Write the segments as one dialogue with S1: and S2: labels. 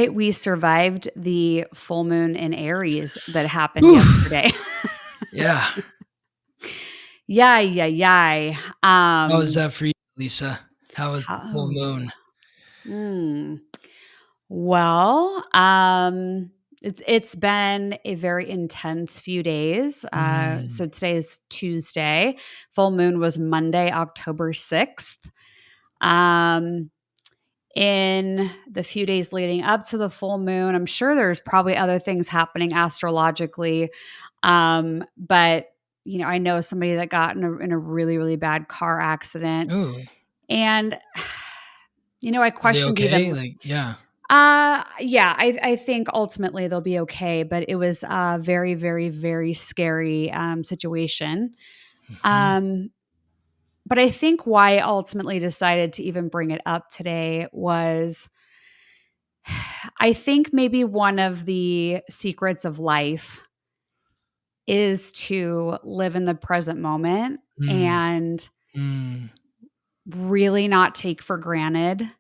S1: We survived the full moon in Aries that happened
S2: Whew.
S1: yesterday.
S2: Yeah.
S1: Yeah.
S2: How was that for you, Lisa? How was the full
S1: Oh.
S2: moon?
S1: Well, it's been a very intense few days. So
S2: Mm.
S1: today is Tuesday. Full moon was Monday, October 6th. In the few days leading up to the full moon, I'm sure there's probably other things happening astrologically. But I know somebody that got in a really, really bad car accident.
S2: Ooh.
S1: And I
S2: Are they
S1: questioned
S2: okay?
S1: even.
S2: Like, yeah.
S1: Yeah, I think ultimately they'll be okay, but it was a very, very, very scary situation.
S2: Hmm.
S1: But I think why I ultimately decided to even bring it up today was I think maybe one of the secrets of life is to live in the present moment
S2: Mm.
S1: and
S2: Mm.
S1: really not take for granted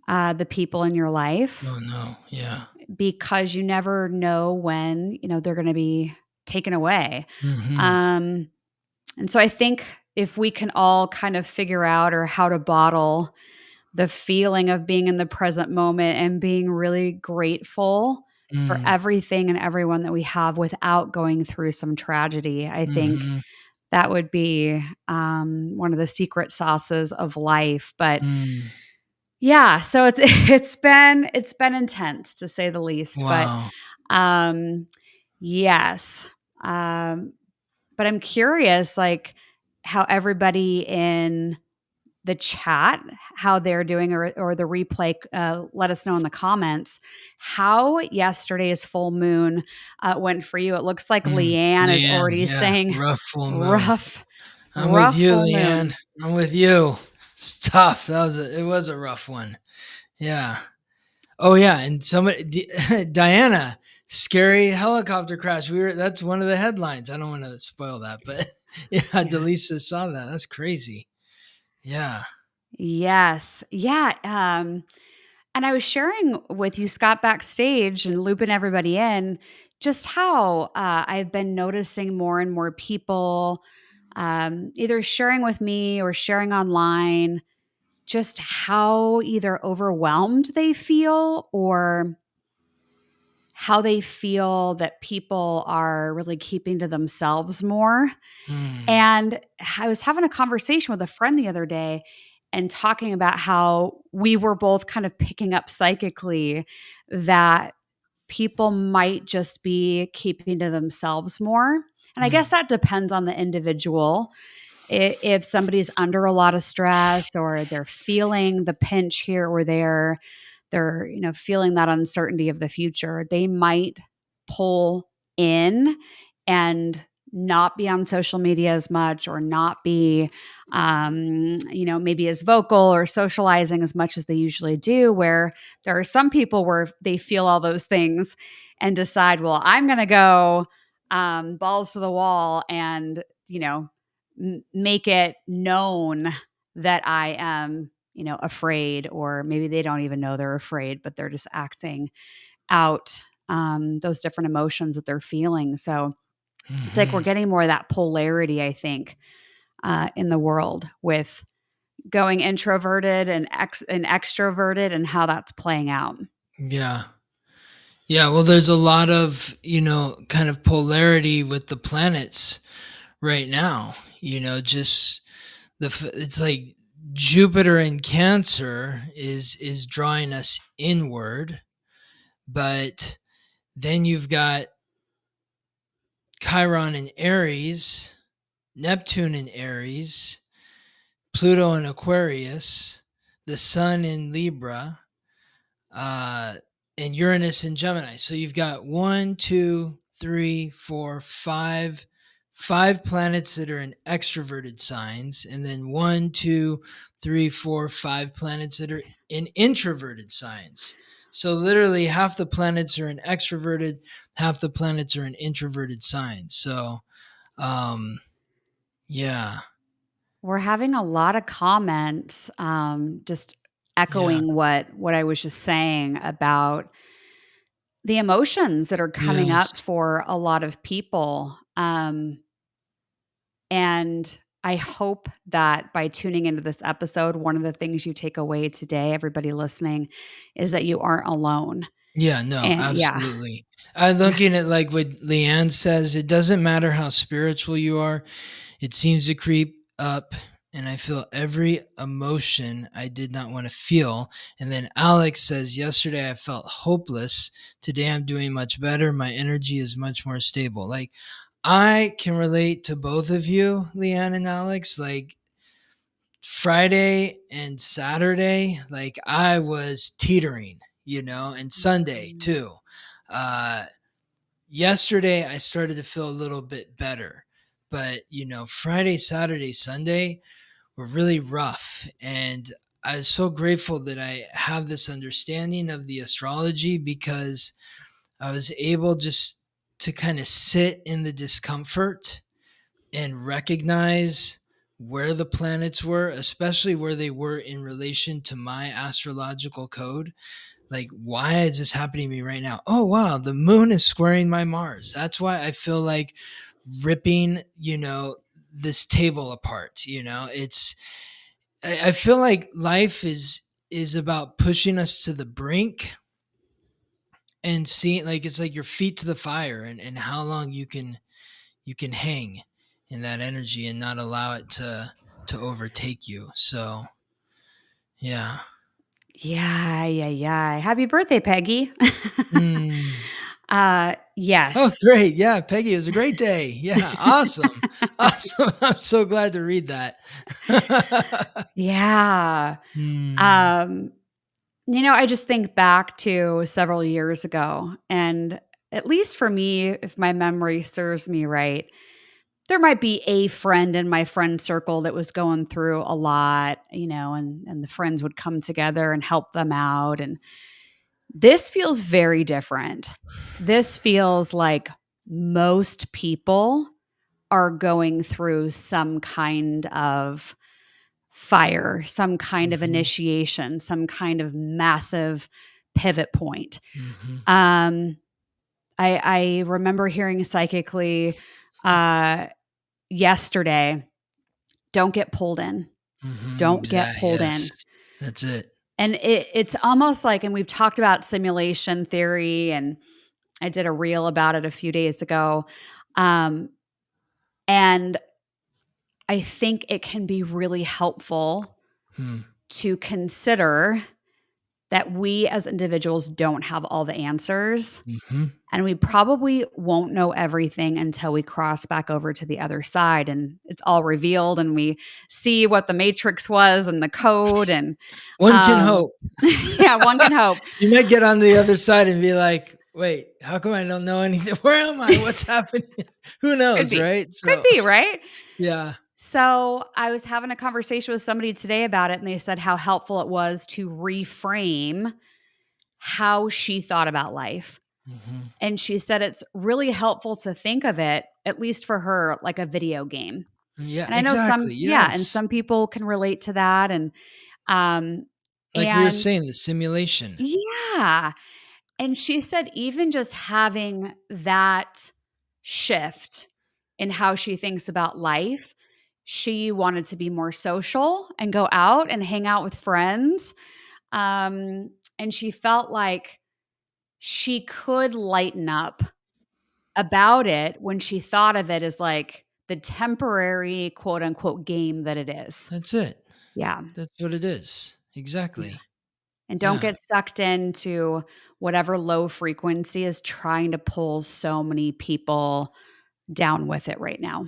S1: the people in your life,
S2: Oh, no. Yeah.
S1: because you never know when, they're going to be taken away.
S2: Hmm.
S1: Um, and so I think if we can all kind of figure out or how to bottle the feeling of being in the present moment and being really grateful for
S2: Mm.
S1: everything and everyone that we have without going through some tragedy, I think
S2: Hmm.
S1: that would be one of the secret sauces of life. But
S2: Mm.
S1: yeah, so it's been intense to say the least. But
S2: Wow.
S1: um, yes, but I'm curious, like how everybody in the chat, how they're doing, or the replay. Let us know in the comments how yesterday's full moon went for you. It looks like
S2: Mm.
S1: Leanne is
S2: Leanne,
S1: already
S2: yeah.
S1: saying
S2: Rough full moon.
S1: rough,
S2: I'm with
S1: rough
S2: you,
S1: full
S2: Leanne.
S1: moon.
S2: I'm with you. It's tough. It was a rough one. Yeah. Oh yeah, and somebody, Diana, scary helicopter crash. That's one of the headlines. I don't want to spoil that, but yeah,
S1: Yeah.
S2: Dallisa saw that. That's crazy. Yeah.
S1: Yes. Yeah. And I was sharing with you, Scott, backstage and looping everybody in, just how I've been noticing more and more people either sharing with me or sharing online, just how either overwhelmed they feel or how they feel that people are really keeping to themselves more.
S2: Mm.
S1: And I was having a conversation with a friend the other day and talking about how we were both kind of picking up psychically that people might just be keeping to themselves more. And I guess
S2: Mm.
S1: that depends on the individual. If somebody's under a lot of stress or they're feeling the pinch here or there, they're feeling that uncertainty of the future, they might pull in and not be on social media as much, or not be maybe as vocal or socializing as much as they usually do, where there are some people where they feel all those things and decide, well, I'm going to go balls to the wall and make it known that I am afraid, or maybe they don't even know they're afraid, but they're just acting out those different emotions that they're feeling. So it's like we're
S2: Hmm.
S1: getting more of that polarity, I think, in the world, with going introverted and extroverted, and how that's playing out.
S2: Yeah. Yeah. Well, there's a lot of, kind of polarity with the planets right now. Just it's like Jupiter in Cancer is drawing us inward, but then you've got Chiron in Aries, Neptune in Aries, Pluto in Aquarius, the Sun in Libra, uh, and Uranus in Gemini. So you've got 1, 2, 3, 4, 5 planets that are in extroverted signs, and then 1, 2, 3, 4, 5 planets that are in introverted signs. So literally half the planets are in extroverted, half the planets are in introverted signs. So um, yeah.
S1: We're having a lot of comments just echoing what I was just saying about the emotions that are coming up
S2: Yes.
S1: for a lot of people. And I hope that by tuning into this episode, one of the things you take away today, everybody listening, is that you aren't alone.
S2: Yeah, no,
S1: And yeah,
S2: absolutely. I looking at like what Leanne says, it doesn't matter how spiritual you are, it seems to creep up and I feel every emotion I did not want to feel. And then Alex says, yesterday I felt hopeless. Today I'm doing much better. My energy is much more stable. Like I can relate to both of you, Leanne and Alex. Like Friday and Saturday, like I was teetering, and Sunday too. Uh, Yesterday, I started to feel a little bit better, but Friday, Saturday, Sunday were really rough. And I was so grateful that I have this understanding of the astrology because I was able just to kind of sit in the discomfort and recognize where the planets were, especially where they were in relation to my astrological code. Like, why is this happening to me right now? Oh, wow, the moon is squaring my Mars. That's why I feel like ripping, this table apart. I feel like life is about pushing us to the brink and seeing, like, it's like your feet to the fire and how long you can hang in that energy and not allow it to overtake you. So yeah.
S1: yeah. Happy birthday, Peggy.
S2: Mm. Oh,
S1: Yes.
S2: great. Yeah, Peggy, it was a great day. Yeah, awesome. Awesome. I'm so glad to read that.
S1: Yeah.
S2: Hmm.
S1: Um, I just think back to several years ago, and at least for me, if my memory serves me right, there might be a friend in my friend circle that was going through a lot, and the friends would come together and help them out. And this feels very different. This feels like most people are going through some kind of fire, some kind of
S2: Mhm.
S1: initiation, some kind of massive pivot point.
S2: Mhm.
S1: Um, I remember hearing psychically uh, yesterday, don't get pulled in.
S2: Mhm.
S1: Don't get
S2: Yeah,
S1: pulled in.
S2: yes. That's it.
S1: And it's almost like, and we've talked about simulation theory, and I did a reel about it a few days ago. Um, and I think it can be really helpful
S2: Hmm.
S1: to consider that we as individuals don't have all the answers.
S2: Mhm.
S1: And we probably won't know everything until we cross back over to the other side and it's all revealed and we see what the matrix was and the code. And
S2: One can hope.
S1: yeah, one can hope.
S2: You might get on the other side and be like, "Wait, how come I don't know anything? Where am I? What's happening?" Who
S1: Could
S2: knows,
S1: be.
S2: right?
S1: Could
S2: So,
S1: be, right?
S2: yeah.
S1: So I was having a conversation with somebody today about it, and they said how helpful it was to reframe how she thought about life.
S2: Mhm.
S1: And she said it's really helpful to think of it, at least for her, like a video game.
S2: Yeah,
S1: And I know
S2: exactly.
S1: and
S2: Yes.
S1: some people can relate to that. Um,
S2: Like we were
S1: and
S2: saying, the simulation.
S1: yeah. And she said, even just having that shift in how she thinks about life, she wanted to be more social and go out and hang out with friends. And she felt like she could lighten up about it when she thought of it as like the temporary quote unquote game that it is.
S2: That's it.
S1: Yeah.
S2: That's what it is.
S1: Yeah.
S2: Exactly.
S1: And don't
S2: Yeah.
S1: get sucked into whatever low frequency is trying to pull so many people down with it right now.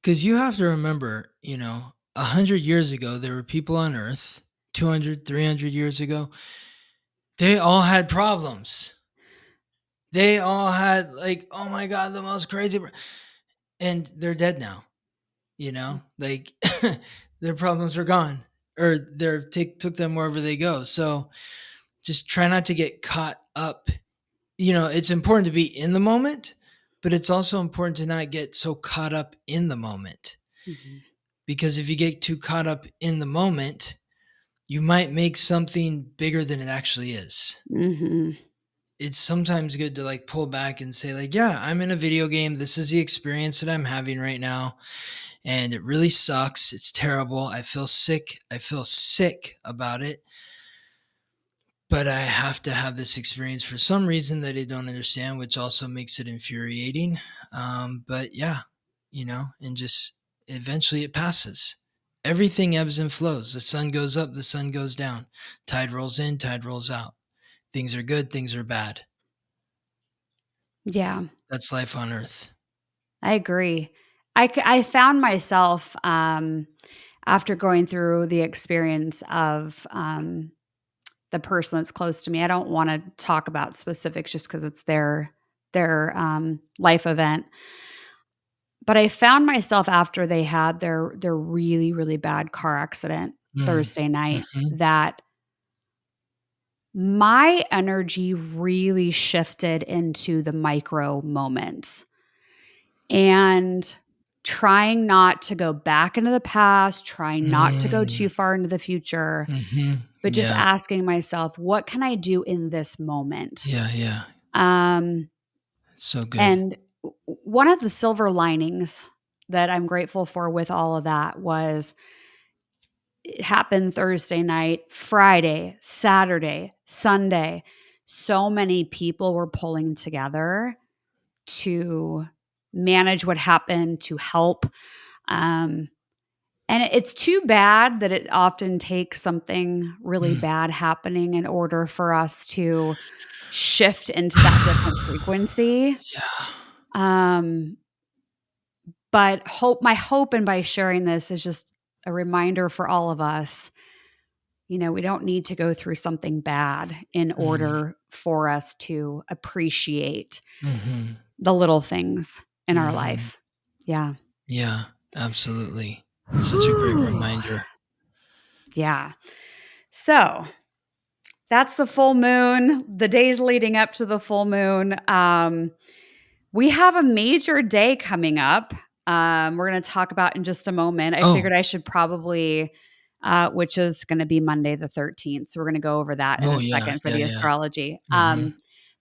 S2: Because you have to remember, 100 years ago, there were people on Earth, 200, 300 years ago, they all had problems. They all had, like, oh my God, the most crazy. And they're dead now, like their problems are gone or took them wherever they go. So just try not to get caught up. It's important to be in the moment, but it's also important to not get so caught up in the moment.
S1: Mhm.
S2: Because if you get too caught up in the moment, you might make something bigger than it actually is.
S1: Mm-hmm.
S2: It's sometimes good to like pull back and say like, yeah, I'm in a video game. This is the experience that I'm having right now. And it really sucks. It's terrible. I feel sick. I feel sick about it. But I have to have this experience for some reason that I don't understand, which also makes it infuriating. But yeah, and just eventually it passes. Everything ebbs and flows. The sun goes up, the sun goes down. Tide rolls in, tide rolls out. Things are good, things are bad.
S1: Yeah,
S2: That's life on Earth.
S1: I agree. I found myself after going through the experience of the person that's close to me. I don't want to talk about specifics just because it's their life event. But I found myself after they had their really, really bad car accident Thursday night
S2: Mm-hmm.
S1: that my energy really shifted into the micro moments and trying not to go back into the past, trying not to go too far into the future,
S2: Mm-hmm.
S1: but just
S2: Yeah.
S1: asking myself, what can I do in this moment?
S2: Yeah. Yeah.
S1: Um,
S2: So good.
S1: and one of the silver linings that I'm grateful for with all of that was it happened Thursday night, Friday, Saturday, Sunday. So many people were pulling together to manage what happened, to help. And it's too bad that it often takes something really bad happening in order for us to shift into that different frequency.
S2: Yeah.
S1: But my hope, and by sharing this, is just a reminder for all of us. We don't need to go through something bad in order for us to appreciate
S2: Mm-hmm.
S1: the little things in our
S2: Mm-hmm.
S1: life. Yeah.
S2: Yeah, absolutely. It's such a great
S1: Whew.
S2: reminder.
S1: Yeah. So that's the full moon, the days leading up to the full moon. We have a major day coming up. We're going to talk about in just a moment. I
S2: Oh,
S1: figured I should probably, which is going to be Monday the 13th. So we're going to go over that in
S2: oh
S1: a
S2: yeah,
S1: second for
S2: yeah,
S1: the
S2: yeah.
S1: astrology.
S2: Mm-hmm.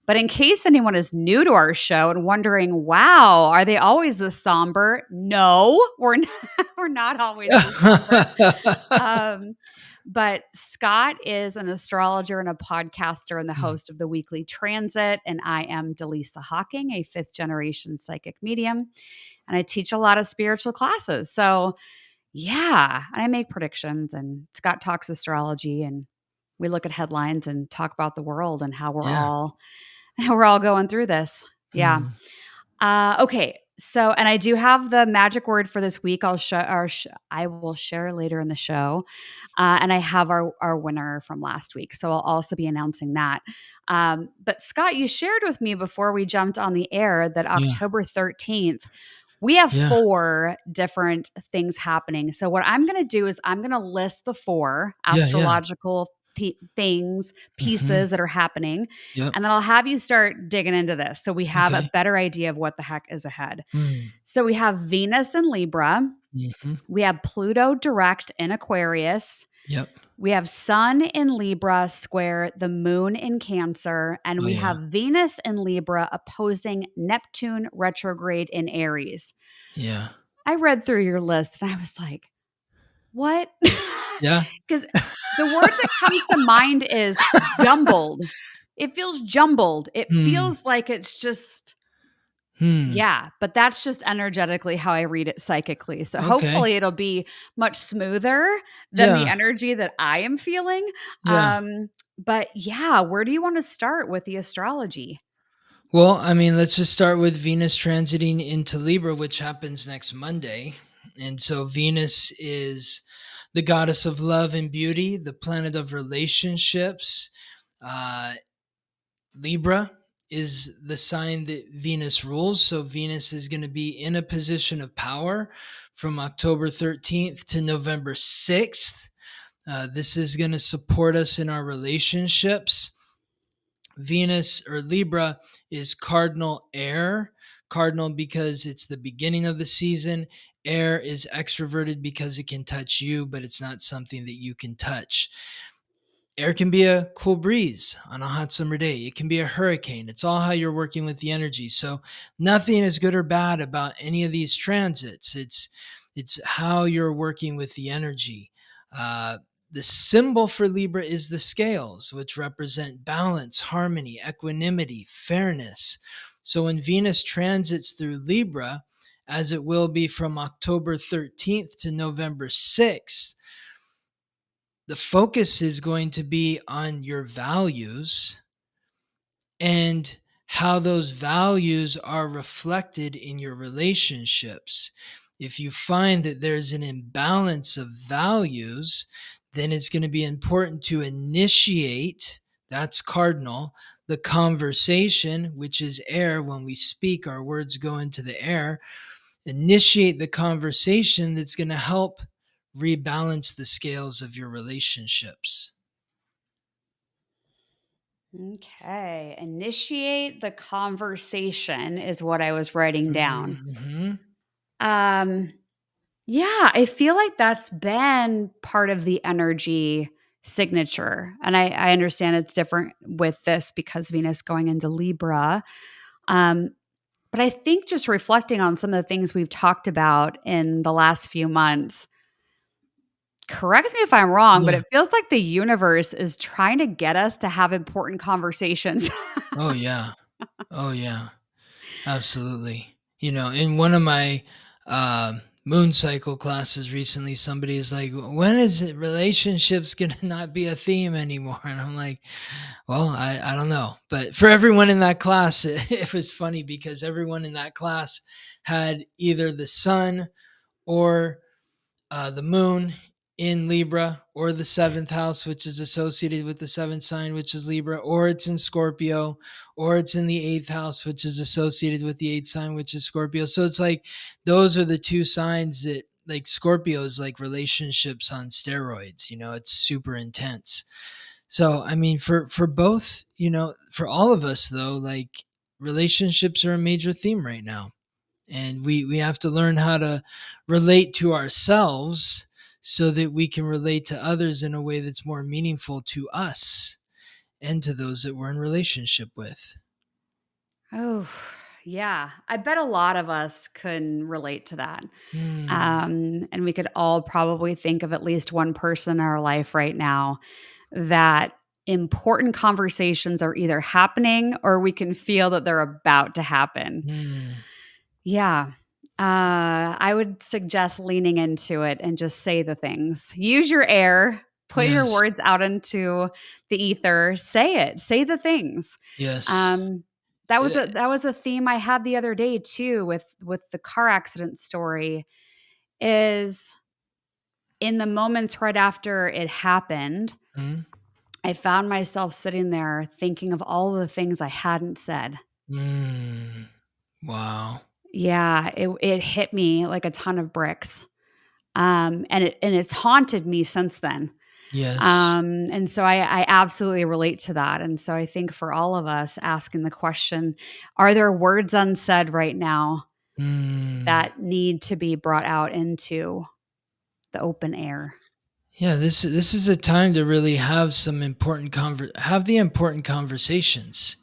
S1: But in case anyone is new to our show and wondering, wow, are they always this somber? No, we're not, we're not always this somber. But Scott is an astrologer and a podcaster and the host of the Weekly Transit. And I am Dallisa Hawking, a fifth generation psychic medium. And I teach a lot of spiritual classes. So, yeah, and I make predictions. And Scott talks astrology. And we look at headlines and talk about the world and how we're
S2: Yeah.
S1: all we're all going through this. Yeah.
S2: Mm.
S1: Okay. So, and I do have the magic word for this week. I will share later in the show. And I have our winner from last week. So I'll also be announcing that. But Scott, you shared with me before we jumped on the air that
S2: Yeah.
S1: October 13th, we have
S2: Yeah.
S1: 4 different things happening. So what I'm going to do is I'm going to list the 4
S2: Yeah. Yeah.
S1: astrological things,
S2: Mm-hmm.
S1: pieces that are happening.
S2: Yep.
S1: And then I'll have you start digging into this so we have a
S2: Okay.
S1: better idea of what the heck is ahead.
S2: Mm.
S1: So we have Venus in Libra.
S2: Mm-hmm.
S1: We have Pluto direct in Aquarius.
S2: Yep.
S1: We have Sun in Libra square the Moon in Cancer. And
S2: Oh
S1: we
S2: yeah.
S1: have Venus in Libra opposing Neptune retrograde in Aries.
S2: Yeah.
S1: I read through your list and I was like, what?
S2: Yeah.
S1: Because the word that comes to mind is jumbled. It feels jumbled. It
S2: Hmm.
S1: feels like it's just,
S2: Hmm.
S1: yeah, but that's just energetically how I read it psychically. So
S2: Okay.
S1: hopefully it'll be much smoother than the
S2: Yeah.
S1: energy that I am feeling.
S2: Yeah.
S1: But yeah, where do you want to start with the astrology?
S2: Well, I mean, let's just start with Venus transiting into Libra, which happens next Monday. And so Venus is the goddess of love and beauty, the planet of relationships. Uh, Libra is the sign that Venus rules. So Venus is going to be in a position of power from October 13th to November 6th. This is going to support us in our relationships. Venus or Libra is cardinal air. Cardinal because it's the beginning of the season. Air is extroverted because it can touch you, but it's not something that you can touch. Air can be a cool breeze on a hot summer day. It can be a hurricane. It's all how you're working with the energy. So nothing is good or bad about any of these transits. It's how you're working with the energy. The symbol for Libra is the scales, which represent balance, harmony, equanimity, fairness. So when Venus transits through Libra, as it will be from October 13th to November 6th, the focus is going to be on your values and how those values are reflected in your relationships. If you find that there's an imbalance of values, then it's going to be important to initiate, that's cardinal, the conversation, which is air. When we speak, our words go into the air. Initiate the conversation that's going to help rebalance the scales of your relationships.
S1: Okay. Initiate the conversation is what I was writing down.
S2: Mm-hmm.
S1: Yeah, I feel like that's been part of the energy signature. And I understand it's different with this because Venus going into Libra. But I think just reflecting on some of the things we've talked about in the last few months, correct me if I'm wrong, but
S2: Yeah.
S1: it feels like the universe is trying to get us to have important conversations.
S2: Oh, yeah. Oh, yeah. Absolutely. In one of my moon cycle classes recently, somebody is like, when is it relationships going to not be a theme anymore? And I'm like, well, I don't know. But for everyone in that class, it was funny because everyone in that class had either the sun or the moon in Libra, or the seventh house, which is associated with the seventh sign, which is Libra, or it's in Scorpio, or it's in the eighth house, which is associated with the eighth sign, which is Scorpio. So it's like those are the two signs that, like, Scorpio is like relationships on steroids. It's super intense. So I mean, for both, for all of us though, like, relationships are a major theme right now. And we have to learn how to relate to ourselves so that we can relate to others in a way that's more meaningful to us and to those that we're in relationship with.
S1: Oh, yeah. I bet a lot of us can relate to that.
S2: Hmm.
S1: And we could all probably think of at least one person in our life right now that important conversations are either happening or we can feel that they're about to happen.
S2: Hmm.
S1: Yeah. I would suggest leaning into it and just say the things. Use your air, put your
S2: Yes.
S1: words out into the ether, say it, say the things.
S2: Yes.
S1: Um, that was
S2: Uh,
S1: a theme I had the other day too with the car accident story is in the moments right after it happened,
S2: hmm.
S1: I found myself sitting there thinking of all the things I hadn't said.
S2: Hmm. Wow.
S1: Yeah, it hit me like a ton of bricks. And it's haunted me since then.
S2: Yes.
S1: And so I absolutely relate to that. And so I think for all of us asking the question, are there words unsaid right now
S2: Hmm.
S1: that need to be brought out into the open air?
S2: Yeah, this is a time to really have some have the important conversations.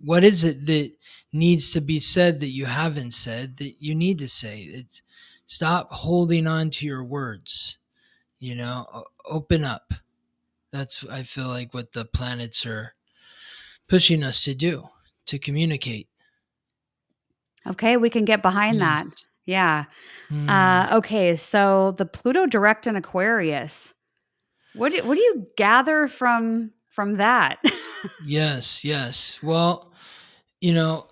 S2: What is it that needs to be said that you haven't said that you need to say? It's Stop holding on to your words. Open up. That's, I feel like, what the planets are pushing us to do, to communicate.
S1: Okay, we can get behind that.
S2: Yes.
S1: Yeah.
S2: Hmm.
S1: Okay, so the Pluto direct in Aquarius. What do you gather from that?
S2: Yes, yes. Well, you know,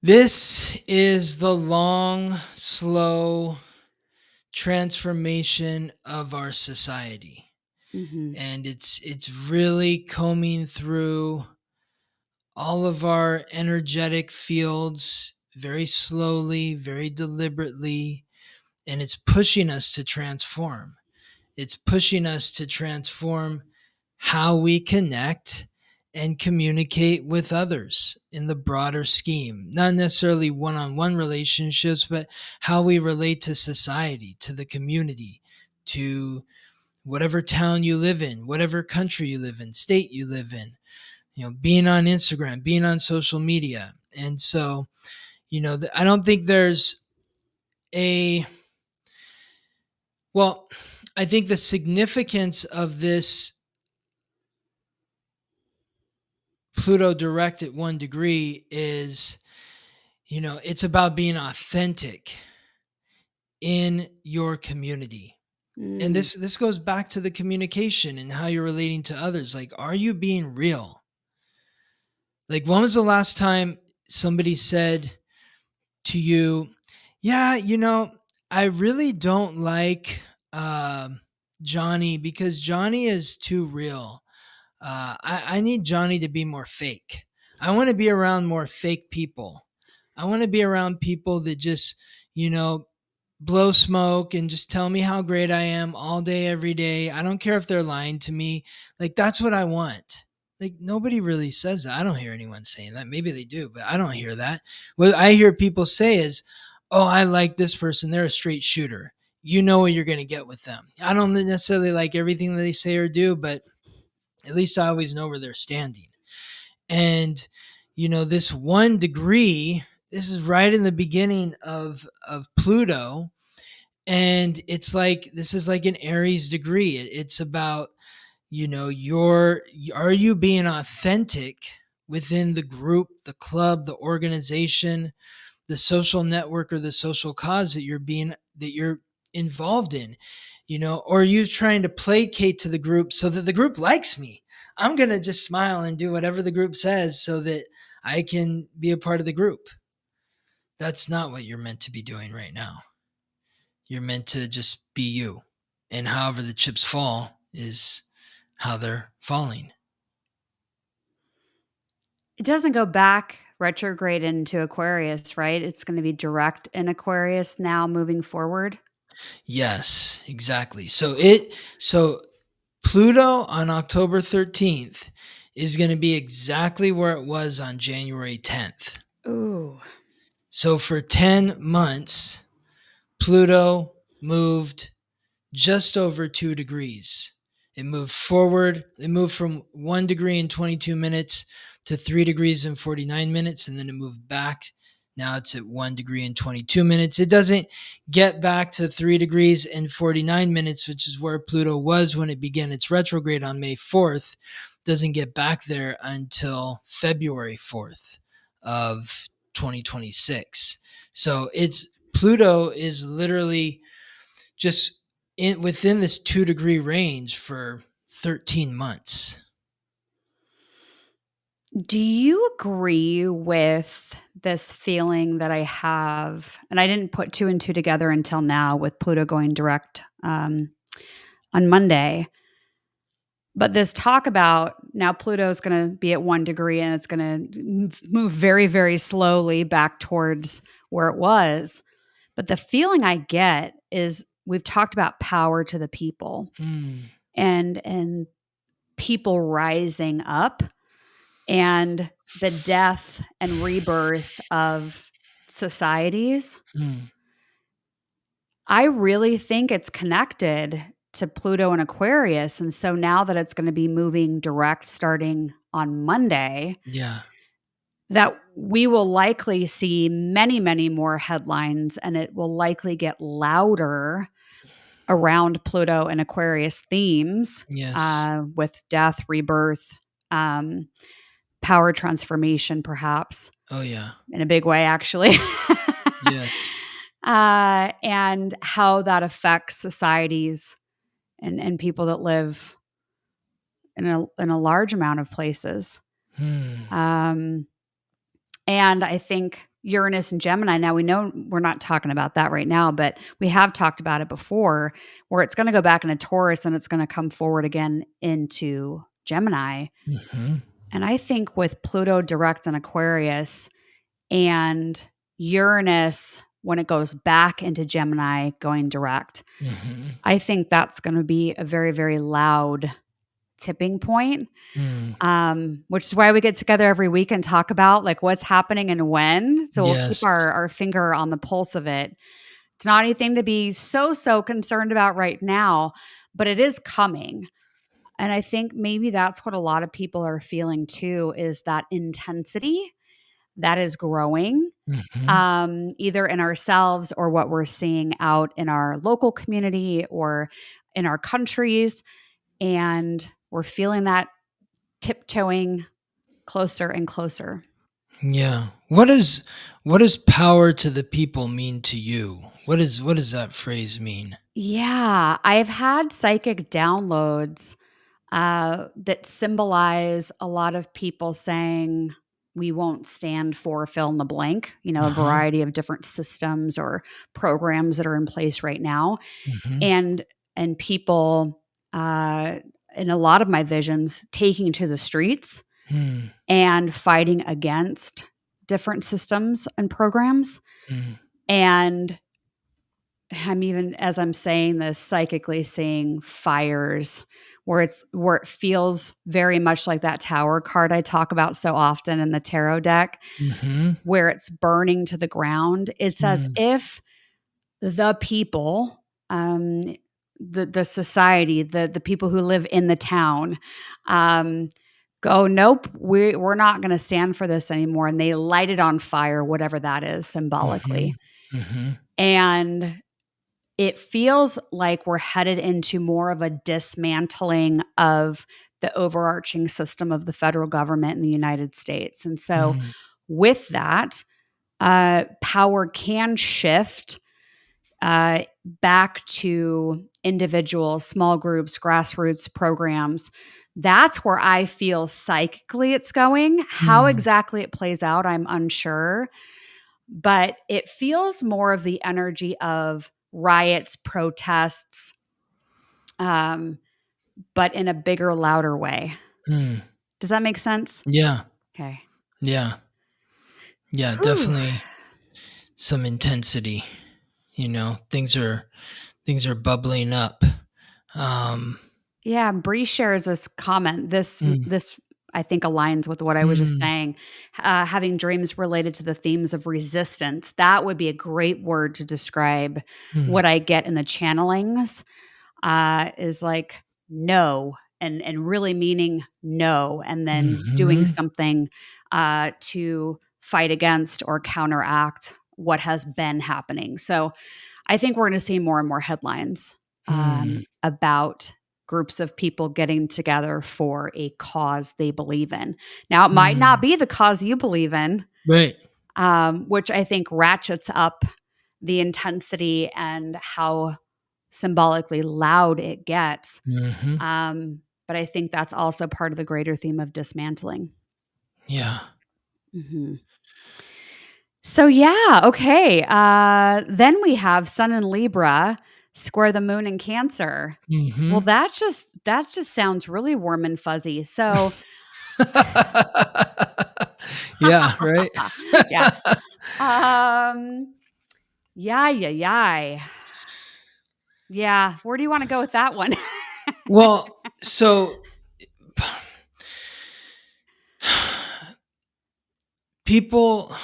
S2: this is the long, slow transformation of our society.
S1: Mhm.
S2: And it's really combing through all of our energetic fields very slowly, very deliberately, and it's pushing us to transform. It's pushing us to transform how we connect and communicate with others in the broader scheme. Not necessarily one-on-one relationships, but how we relate to society, to the community, to whatever town you live in, whatever country you live in, state you live in, being on Instagram, being on social media. And so, I don't think there's I think the significance of this Pluto direct at 1 degree is, it's about being authentic in your community. And this goes back to the communication and how you're relating to others. Like, are you being real? Like, when was the last time somebody said to you, yeah, I really don't like Johnny because Johnny is too real. I need Johnny to be more fake. I want to be around more fake people. I want to be around people that just, blow smoke and just tell me how great I am all day, every day. I don't care if they're lying to me. Like, that's what I want. Like, nobody really says that. I don't hear anyone saying that. Maybe they do, but I don't hear that. What I hear people say is, oh, I like this person. They're a straight shooter. You know what you're going to get with them. I don't necessarily like everything that they say or do, but at least I always know where they're standing. And, this 1 degree, this is right in the beginning of Pluto. And it's like, this is like an Aries degree. It's about, are you being authentic within the group, the club, the organization, the social network, or the social cause that you're involved in, or are you trying to placate to the group so that the group likes me? I'm going to just smile and do whatever the group says so that I can be a part of the group. That's not what you're meant to be doing right now. You're meant to just be you. And however the chips fall is how they're falling.
S1: It doesn't go back retrograde into Aquarius, right? It's going to be direct in Aquarius now moving forward.
S2: Yes, exactly. So Pluto on October 13th is going to be exactly where it was on January 10th.
S1: Ooh.
S2: So for 10 months, Pluto moved just over 2 degrees. It moved forward. It moved from 1 degree and 22 minutes to 3 degrees and 49 minutes, and then it moved back. Now it's at 1 degree and 22 minutes. It doesn't get back to 3 degrees and 49 minutes, which is where Pluto was when it began its retrograde on May 4th. Doesn't get back there until February 4th of 2026. So Pluto is literally just within this 2 degree range for 13 months.
S1: Do you agree with this feeling that I have? And I didn't put 2 and 2 together until now with Pluto going direct on Monday. But this talk about now Pluto is going to be at 1 degree and it's going to move very, very slowly back towards where it was. But the feeling I get is we've talked about power to the people and people rising up and the death and rebirth of societies. I really think it's connected to Pluto and Aquarius. And so now that it's going to be moving direct starting on Monday, that we will likely see many, many more headlines, and it will likely get louder around Pluto and Aquarius themes with death, rebirth, power transformation, perhaps.
S2: Oh, yeah.
S1: In a big way, actually.
S2: Yes.
S1: And how that affects societies and people that live in a large amount of places. And I think Uranus and Gemini, now we know we're not talking about that right now, but we have talked about it before, where it's going to go back into Taurus and it's going to come forward again into Gemini. And I think with Pluto direct in Aquarius and Uranus, when it goes back into Gemini going direct, I think that's going to be a very, very loud tipping point. Which is why we get together every week and talk about like what's happening and when. So we'll keep
S2: Yes.
S1: our finger on the pulse of it. It's not anything to be so concerned about right now, but it is coming. And I think maybe that's what a lot of people are feeling too, is that intensity that is growing, either in ourselves or what we're seeing out in our local community or in our countries. And we're feeling that tiptoeing closer and closer.
S2: Yeah. What does power to the people mean to you? What does that phrase mean?
S1: Yeah, I've had psychic downloads that symbolize a lot of people saying we won't stand for fill in the blank, a
S2: Uh-huh.
S1: variety of different systems or programs that are in place right now.
S2: Mhm.
S1: And people in a lot of my visions taking to the streets
S2: Mm.
S1: and fighting against different systems and programs.
S2: Mm.
S1: And I'm even, as I'm saying this, psychically seeing fires where it feels very much like that tower card I talk about so often in the tarot deck,
S2: Mhm.
S1: where it's burning to the ground. It's as
S2: Mm.
S1: if the people, the society, the people who live in the town, go, nope, we're not going to stand for this anymore, and they light it on fire, whatever that is symbolically,
S2: Mhm. Mhm.
S1: and it feels like we're headed into more of a dismantling of the overarching system of the federal government in the United States. And so,
S2: Mm.
S1: with that, power can shift back to individuals, small groups, grassroots programs. That's where I feel psychically it's going. How
S2: Mm.
S1: exactly it plays out, I'm unsure, but it feels more of the energy of riots, protests, but in a bigger, louder way.
S2: Mm.
S1: Does that make sense?
S2: Yeah.
S1: Okay.
S2: Yeah. Yeah,
S1: Whew.
S2: definitely some intensity, things are bubbling up. Um
S1: Yeah, Bree shares this comment.
S2: mm.
S1: This I think aligns with what I was just
S2: Mm.
S1: saying. Having dreams related to the themes of resistance. That would be a great word to describe
S2: Mm.
S1: what I get in the channelings. Is like no, and really meaning no, and then doing
S2: Mhm.
S1: something to fight against or counteract what has been happening. So I think we're going to see more and more headlines
S2: Mm.
S1: about groups of people getting together for a cause they believe in. Now, it might not
S2: Mm.
S1: be the cause you believe in,
S2: Right.
S1: which I think ratchets up the intensity and how symbolically loud it gets.
S2: Mhm.
S1: But I think that's also part of the greater theme of dismantling.
S2: Yeah.
S1: Mhm. So yeah, okay. Then we have Sun in Libra square the Moon in Cancer. Well,
S2: Mhm.
S1: that just sounds really warm and fuzzy. So
S2: Yeah, right?
S1: yeah, um, yeah. Yeah, where do you want to go with that one?
S2: Well, so people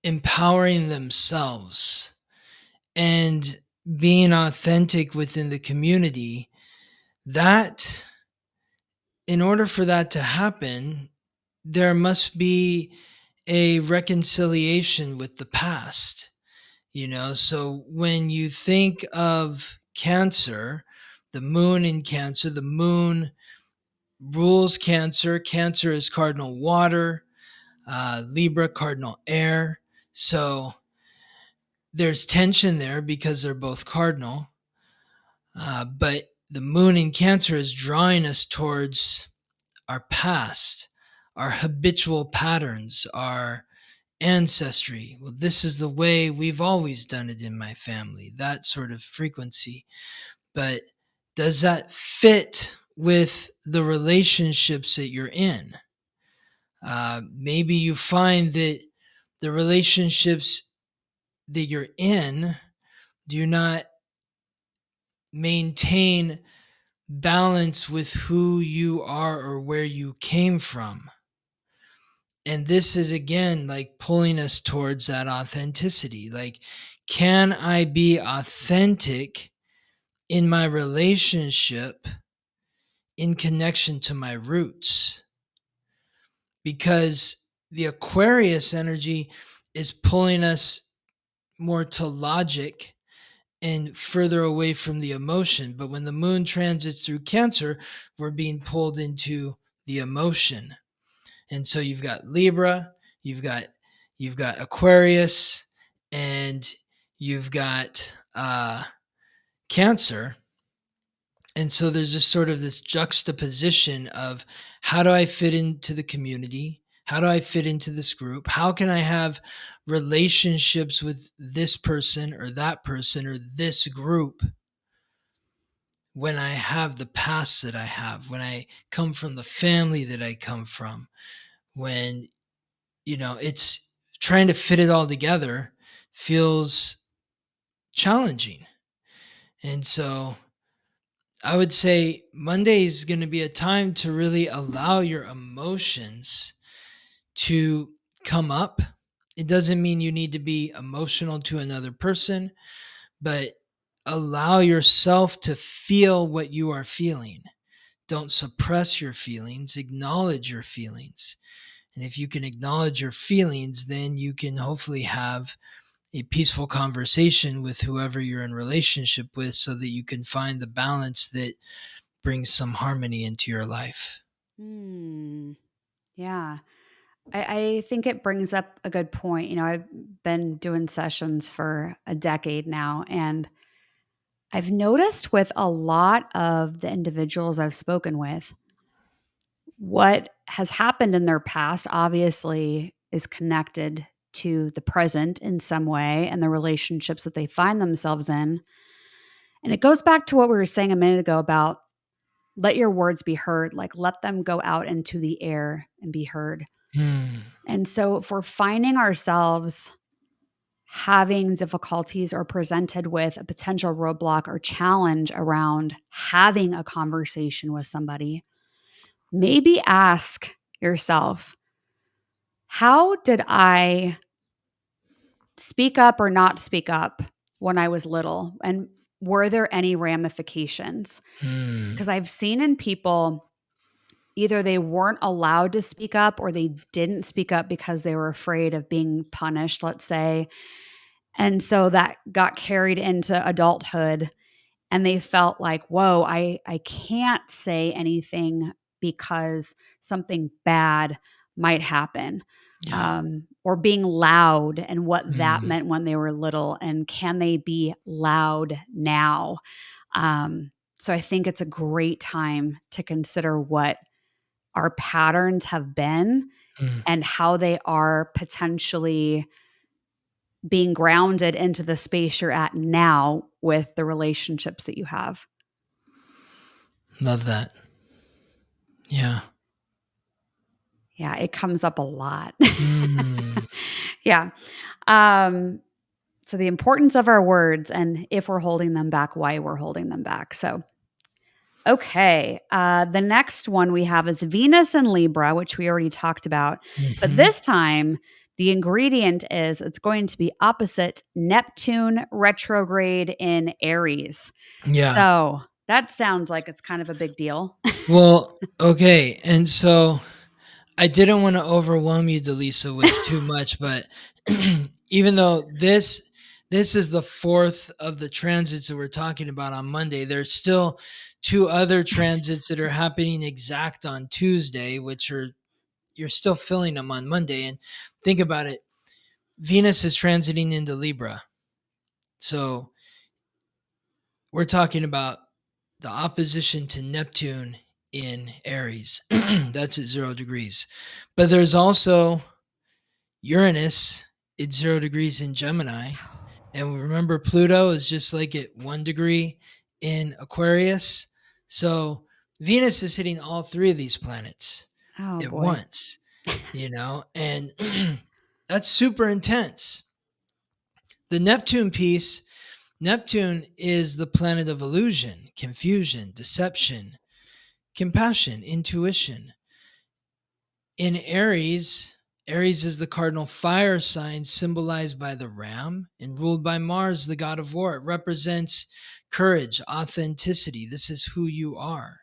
S2: empowering themselves and being authentic within the community, that in order for that to happen, there must be a reconciliation with the past. So when you think of Cancer, the moon in Cancer, the moon rules Cancer. Cancer is cardinal water, Libra cardinal air. So there's tension there because they're both cardinal. But the moon in Cancer is drawing us towards our past, our habitual patterns, our ancestry. Well, this is the way we've always done it in my family, that sort of frequency. But does that fit with the relationships that you're in? Maybe you find that the relationships that you're in do not maintain balance with who you are or where you came from. And this is again like pulling us towards that authenticity. Like, can I be authentic in my relationship in connection to my roots? Because the Aquarius energy is pulling us more to logic and further away from the emotion. But when the moon transits through Cancer, we're being pulled into the emotion. And so you've got Libra, you've got Aquarius, and you've got Cancer. And so there's just sort of this juxtaposition of, how do I fit into the community? How do I fit into this group? How can I have relationships with this person or that person or this group when I have the past that I have, when I come from the family that I come from, when, it's trying to fit it all together feels challenging. And so I would say Monday is going to be a time to really allow your emotions to come up. It doesn't mean you need to be emotional to another person, but allow yourself to feel what you are feeling. Don't suppress your feelings, acknowledge your feelings. And if you can acknowledge your feelings, then you can hopefully have a peaceful conversation with whoever you're in relationship with, so that you can find the balance that brings some harmony into your life.
S1: Yeah. I think it brings up a good point. I've been doing sessions for a decade now, and I've noticed with a lot of the individuals I've spoken with, what has happened in their past obviously is connected to the present in some way and the relationships that they find themselves in. And it goes back to what we were saying a minute ago about let your words be heard, like let them go out into the air and be heard. And so if we're finding ourselves having difficulties or presented with a potential roadblock or challenge around having a conversation with somebody, maybe ask yourself, how did I speak up or not speak up when I was little? And were there any ramifications? Because I've seen in people, either they weren't allowed to speak up or they didn't speak up because they were afraid of being punished, let's say. And so that got carried into adulthood, and they felt like, whoa, I can't say anything because something bad might happen.
S2: Yeah.
S1: Or being loud and what that meant when they were little, and can they be loud now? So I think it's a great time to consider what our patterns have been and how they are potentially being grounded into the space you're at now with the relationships that you have.
S2: Love that. Yeah.
S1: Yeah, it comes up a lot.
S2: Mm.
S1: Yeah. So the importance of our words, and if we're holding them back, why we're holding them back. So, okay. The next one we have is Venus and Libra, which we already talked about. But this time, the ingredient is it's going to be opposite Neptune retrograde in Aries.
S2: Yeah.
S1: So that sounds like it's kind of a big deal.
S2: Well, okay. And so I didn't want to overwhelm you, Dallisa, with too much, but even though this is the fourth of the transits that we're talking about on Monday, there's still two other transits that are happening exact on Tuesday, which are, you're still feeling them on Monday. And think about it. Venus is transiting into Libra. So we're talking about the opposition to Neptune in Aries. That's at 0 degrees. But there's also Uranus at 0 degrees in Gemini. And remember, Pluto is just like at 1 degree in Aquarius. So Venus is hitting all three of these planets at once, and that's super intense. The Neptune piece, Neptune is the planet of illusion, confusion, deception, compassion, intuition. In Aries, Aries is the cardinal fire sign symbolized by the ram and ruled by Mars, the god of war. It represents courage, authenticity. This is who you are.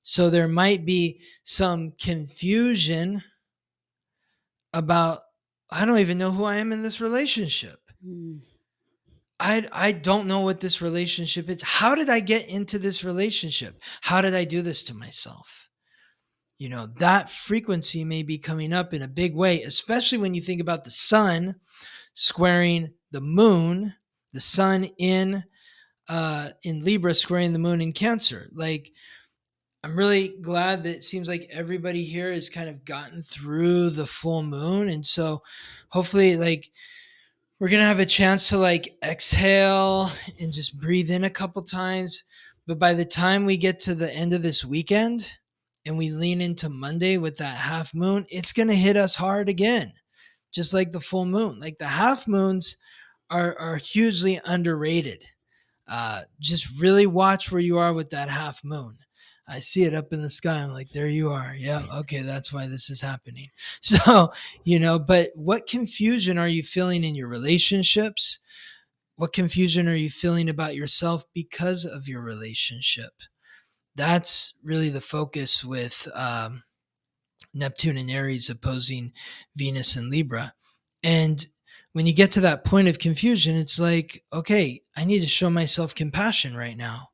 S2: So there might be some confusion about, I don't even know who I am in this relationship. I don't know what this relationship is. How did I get into this relationship? How did I do this to myself? You know, that frequency may be coming up in a big way, especially when you think about the sun squaring the moon, the sun in Libra squaring the moon in Cancer. Like, I'm really glad that it seems like everybody here has kind of gotten through the full moon. And so hopefully, like, we're going to have a chance to like exhale and just breathe in a couple times. But by the time we get to the end of this weekend and we lean into Monday with that half moon, it's going to hit us hard again, just like the full moon. Like, the half moons are hugely underrated. Just really watch where you are with that half moon. I see it up in the sky. I'm like, there you are. Yeah. Okay. That's why this is happening. So, you know, but what confusion are you feeling in your relationships? What confusion are you feeling about yourself because of your relationship? That's really the focus with Neptune and Aries opposing Venus and Libra. And when you get to that point of confusion, it's like, okay, I need to show myself compassion right now.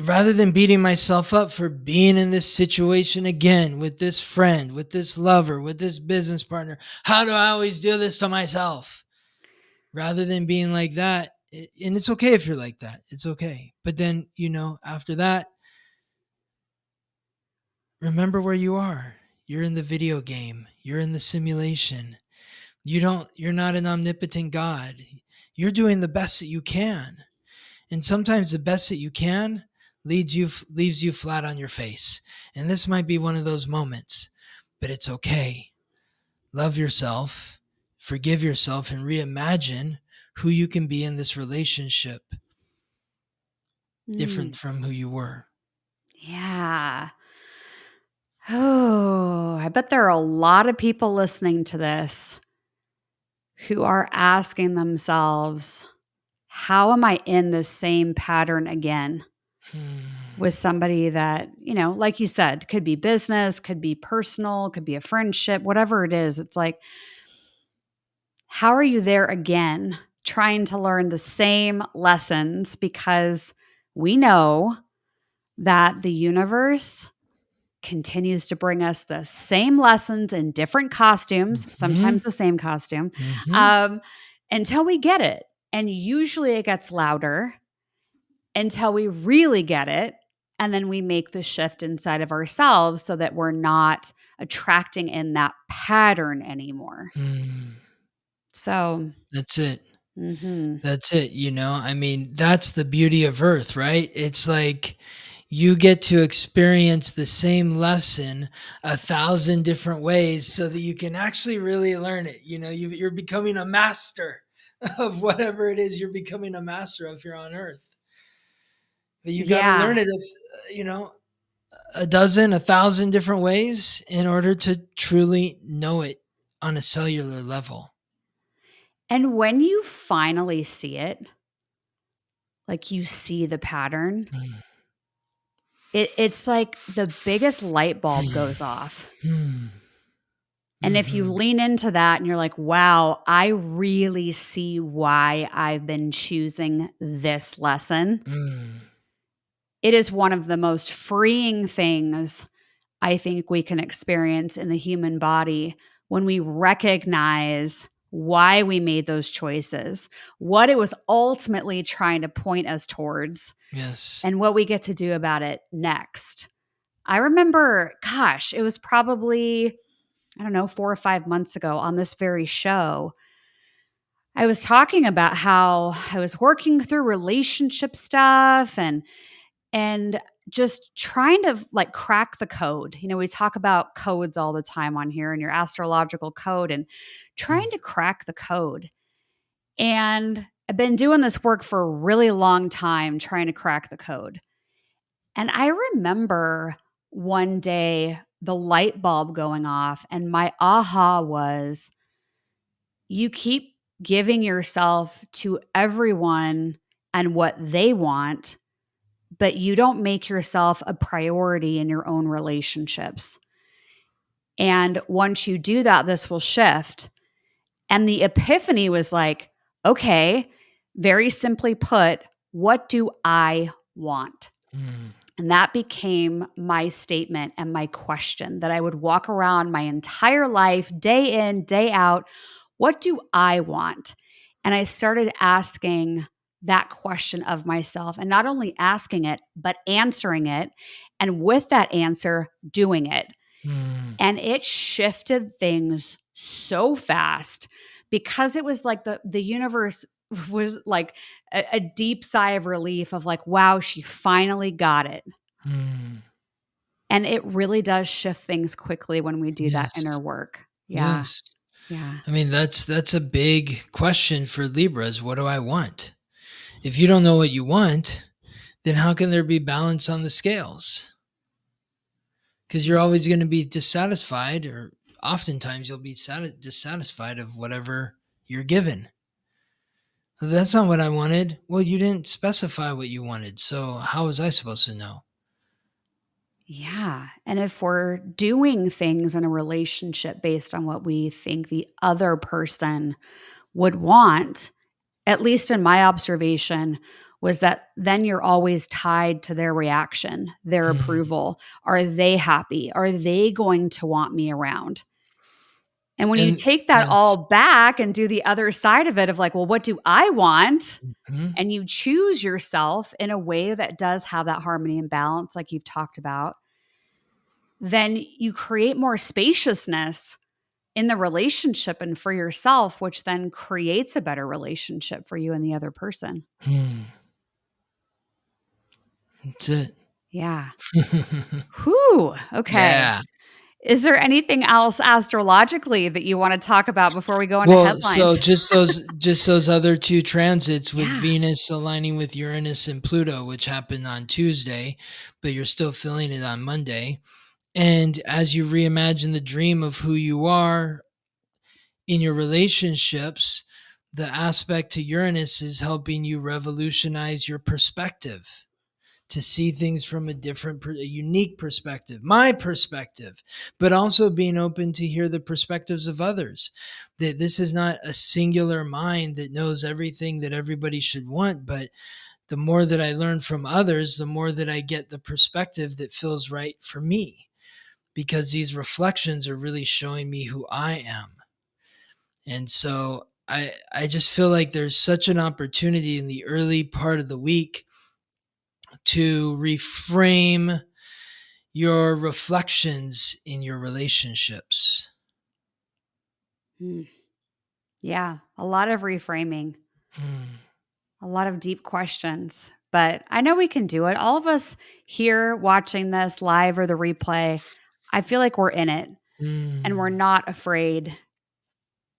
S2: Rather than beating myself up for being in this situation again with this friend, with this lover, with this business partner, how do I always do this to myself? Rather than being like that, and it's okay if you're like that, it's okay. But then, you know, after that, remember where you are. You're in the video game. You're in the simulation. You're not an omnipotent God. You're doing the best that you can. And sometimes the best that you can leaves you flat on your face. And this might be one of those moments, but it's okay. Love yourself, forgive yourself, and reimagine who you can be in this relationship different from who you were.
S1: Yeah. Oh, I bet there are a lot of people listening to this who are asking themselves, how am I in the same pattern again with somebody that, you know, like you said, could be business, could be personal, could be a friendship, whatever it is. It's like, how are you there again, trying to learn the same lessons? Because we know that the universe continues to bring us the same lessons in different costumes, sometimes the same costume, until we get it. And usually it gets louder until we really get it. And then we make the shift inside of ourselves so that we're not attracting in that pattern anymore. So
S2: that's it. That's it. You know, I mean, that's the beauty of Earth, right? It's like you get to experience the same lesson 1,000 different ways so that you can actually really learn it. You know, you're becoming a master of whatever it is you're becoming a master of here on Earth. But you got to learn it, you know, 1,000 different ways in order to truly know it on a cellular level.
S1: And when you finally see it, like you see the pattern, it's like the biggest light bulb goes off. And if you lean into that and you're like, wow, I really see why I've been choosing this lesson. It is one of the most freeing things I think we can experience in the human body when we recognize why we made those choices, what it was ultimately trying to point us towards, and what we get to do about it next. I remember, gosh, it was probably, I don't know, 4 or 5 months ago on this very show, I was talking about how I was working through relationship stuff and just trying to like crack the code. You know, we talk about codes all the time on here and your astrological code and trying to crack the code. And I've been doing this work for a really long time trying to crack the code. And I remember one day the light bulb going off, and my aha was, you keep giving yourself to everyone and what they want, but you don't make yourself a priority in your own relationships. And once you do that, this will shift. And the epiphany was like, okay, very simply put, what do I want?
S2: Mm.
S1: And that became my statement and my question that I would walk around my entire life, day in, day out. What do I want? And I started asking that question of myself, and not only asking it, but answering it. And with that answer, doing it.
S2: Mm.
S1: And it shifted things so fast because it was like the universe was like a deep sigh of relief of like, wow, she finally got it.
S2: Mm.
S1: And it really does shift things quickly when we do that inner
S2: Yes.
S1: work. Yeah.
S2: Yes.
S1: Yeah.
S2: I mean, that's a big question for Libras. What do I want? If you don't know what you want, then how can there be balance on the scales? Because you're always going to be dissatisfied, or oftentimes you'll be dissatisfied of whatever you're given. That's not what I wanted. Well, you didn't specify what you wanted. So how was I supposed to know?
S1: Yeah. And if we're doing things in a relationship based on what we think the other person would want, at least in my observation, was that then you're always tied to their reaction, their
S2: Mm.
S1: approval. Are they happy? Are they going to want me around? And when you
S2: And
S1: take that
S2: yes.
S1: all back and do the other side of it of like, well, what do I want?
S2: Mhm.
S1: And you choose yourself in a way that does have that harmony and balance, like you've talked about, then you create more spaciousness in the relationship and for yourself, which then creates a better relationship for you and the other person.
S2: Mm. That's it.
S1: Yeah. Whew. Okay.
S2: Yeah.
S1: Is there anything else astrologically that you want to talk about before we go into
S2: Well, so
S1: headlines?
S2: just those other two transits with
S1: Yeah.
S2: Venus aligning with Uranus and Pluto, which happened on Tuesday, but you're still feeling it on Monday. And as you reimagine the dream of who you are in your relationships, the aspect to Uranus is helping you revolutionize your perspective, to see things from a unique perspective, my perspective, but also being open to hear the perspectives of others. That this is not a singular mind that knows everything that everybody should want, but the more that I learn from others, the more that I get the perspective that feels right for me, because these reflections are really showing me who I am. And so I just feel like there's such an opportunity in the early part of the week to reframe your reflections in your relationships.
S1: Mm. Yeah. A lot of reframing,
S2: Mm.
S1: a lot of deep questions, but I know we can do it. All of us here watching this live or the replay, I feel like we're in it and we're
S2: Mm.
S1: not afraid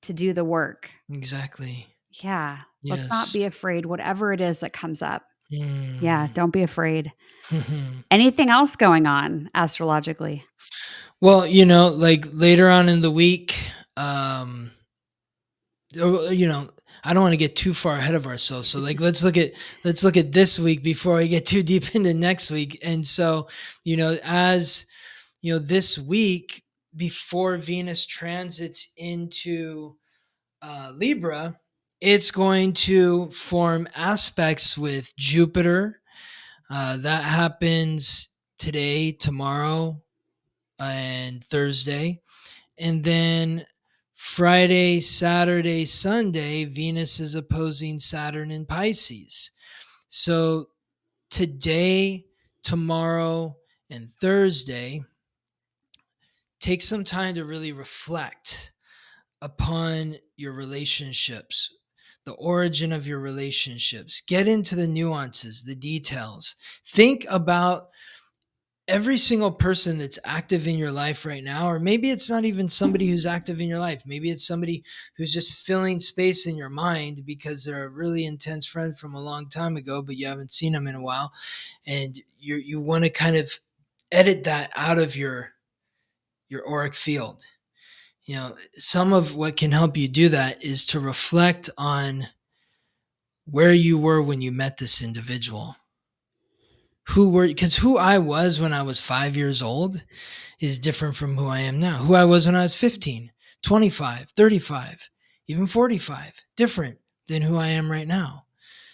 S1: to do the work.
S2: Exactly.
S1: Yeah. Let's not
S2: Yes.
S1: be afraid, whatever it is that comes up. Yeah.
S2: Mm.
S1: Don't be afraid. Anything else going on astrologically?
S2: Well, like later on in the week, um, I don't want to get too far ahead of ourselves. So like let's look at this week before we get too deep into next week. And so, as this week before Venus transits into Libra, it's going to form aspects with Jupiter. That happens today, tomorrow, and Thursday. And then Friday, Saturday, Sunday, Venus is opposing Saturn in Pisces. So today, tomorrow, and Thursday, take some time to really reflect upon your relationships, the origin of your relationships. Get into the nuances, the details. Think about every single person that's active in your life right now, or maybe it's not even somebody who's active in your life. Maybe it's somebody who's just filling space in your mind because they're a really intense friend from a long time ago, but you haven't seen them in a while. And you want to kind of edit that out of your auric field. Some of what can help you do that is to reflect on where you were when you met this individual. Because who I was when I was 5 years old is different from who I am now. Who I was when I was 15, 25, 35, even 45, different than who I am right now.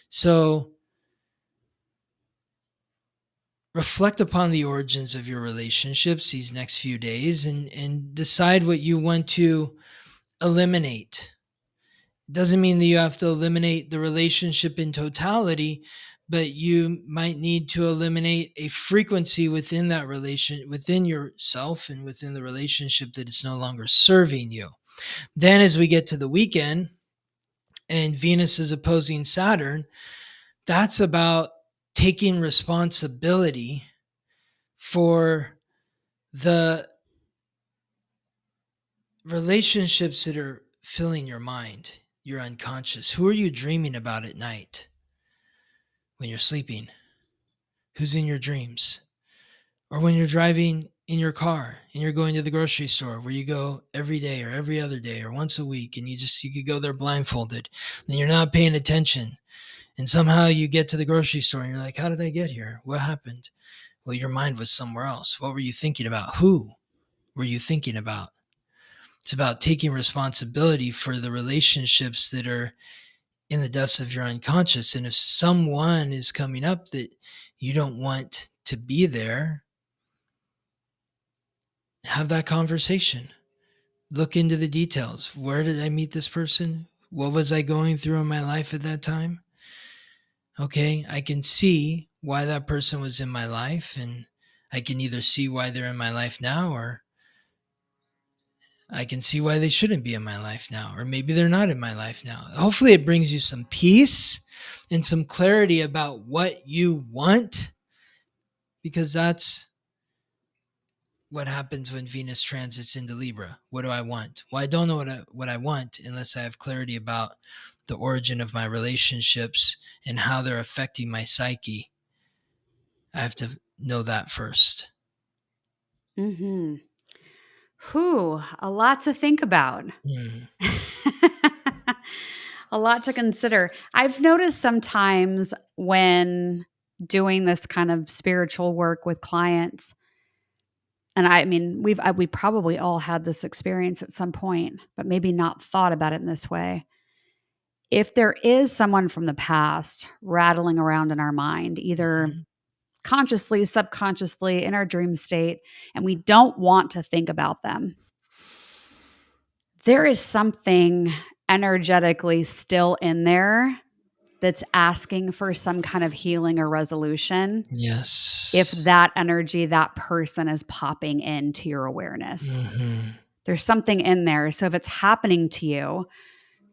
S2: So reflect upon the origins of your relationships these next few days, and decide what you want to eliminate. Doesn't mean that you have to eliminate the relationship in totality, but you might need to eliminate a frequency within that relation, within yourself and within the relationship, that is no longer serving you. Then as we get to the weekend and Venus is opposing Saturn, that's about taking responsibility for the relationships that are filling your mind, your unconscious. Who are you dreaming about at night when you're sleeping? Who's in your dreams? Or when you're driving in your car and you're going to the grocery store, where you go every day or every other day or once a week, and you could go there blindfolded, and you're not paying attention. And somehow you get to the grocery store and you're like, how did I get here? What happened? Well, your mind was somewhere else. What were you thinking about? Who were you thinking about? It's about taking responsibility for the relationships that are in the depths of your unconscious. And if someone is coming up that you don't want to be there, have that conversation. Look into the details. Where did I meet this person? What was I going through in my life at that time? Okay, I can see why that person was in my life, and I can either see why they're in my life now, or I can see why they shouldn't be in my life now, or maybe they're not in my life now. Hopefully it brings you some peace and some clarity about what you want, because that's what happens when Venus transits into Libra. What do I want? Well, I don't know what I want unless I have clarity about the origin of my relationships and how they're affecting my psyche. I have to know that first.
S1: Mm-hmm. Whew, a lot to think about.
S2: Mm.
S1: A lot to consider. I've noticed sometimes when doing this kind of spiritual work with clients, and I mean, we probably all had this experience at some point, but maybe not thought about it in this way. If there is someone from the past rattling around in our mind, either
S2: Mm-hmm.
S1: consciously, subconsciously, in our dream state, and we don't want to think about them, there is something energetically still in there that's asking for some kind of healing or resolution. If
S2: Yes.
S1: that energy, that person is popping into your awareness,
S2: Mm-hmm.
S1: there's something in there. So if it's happening to you,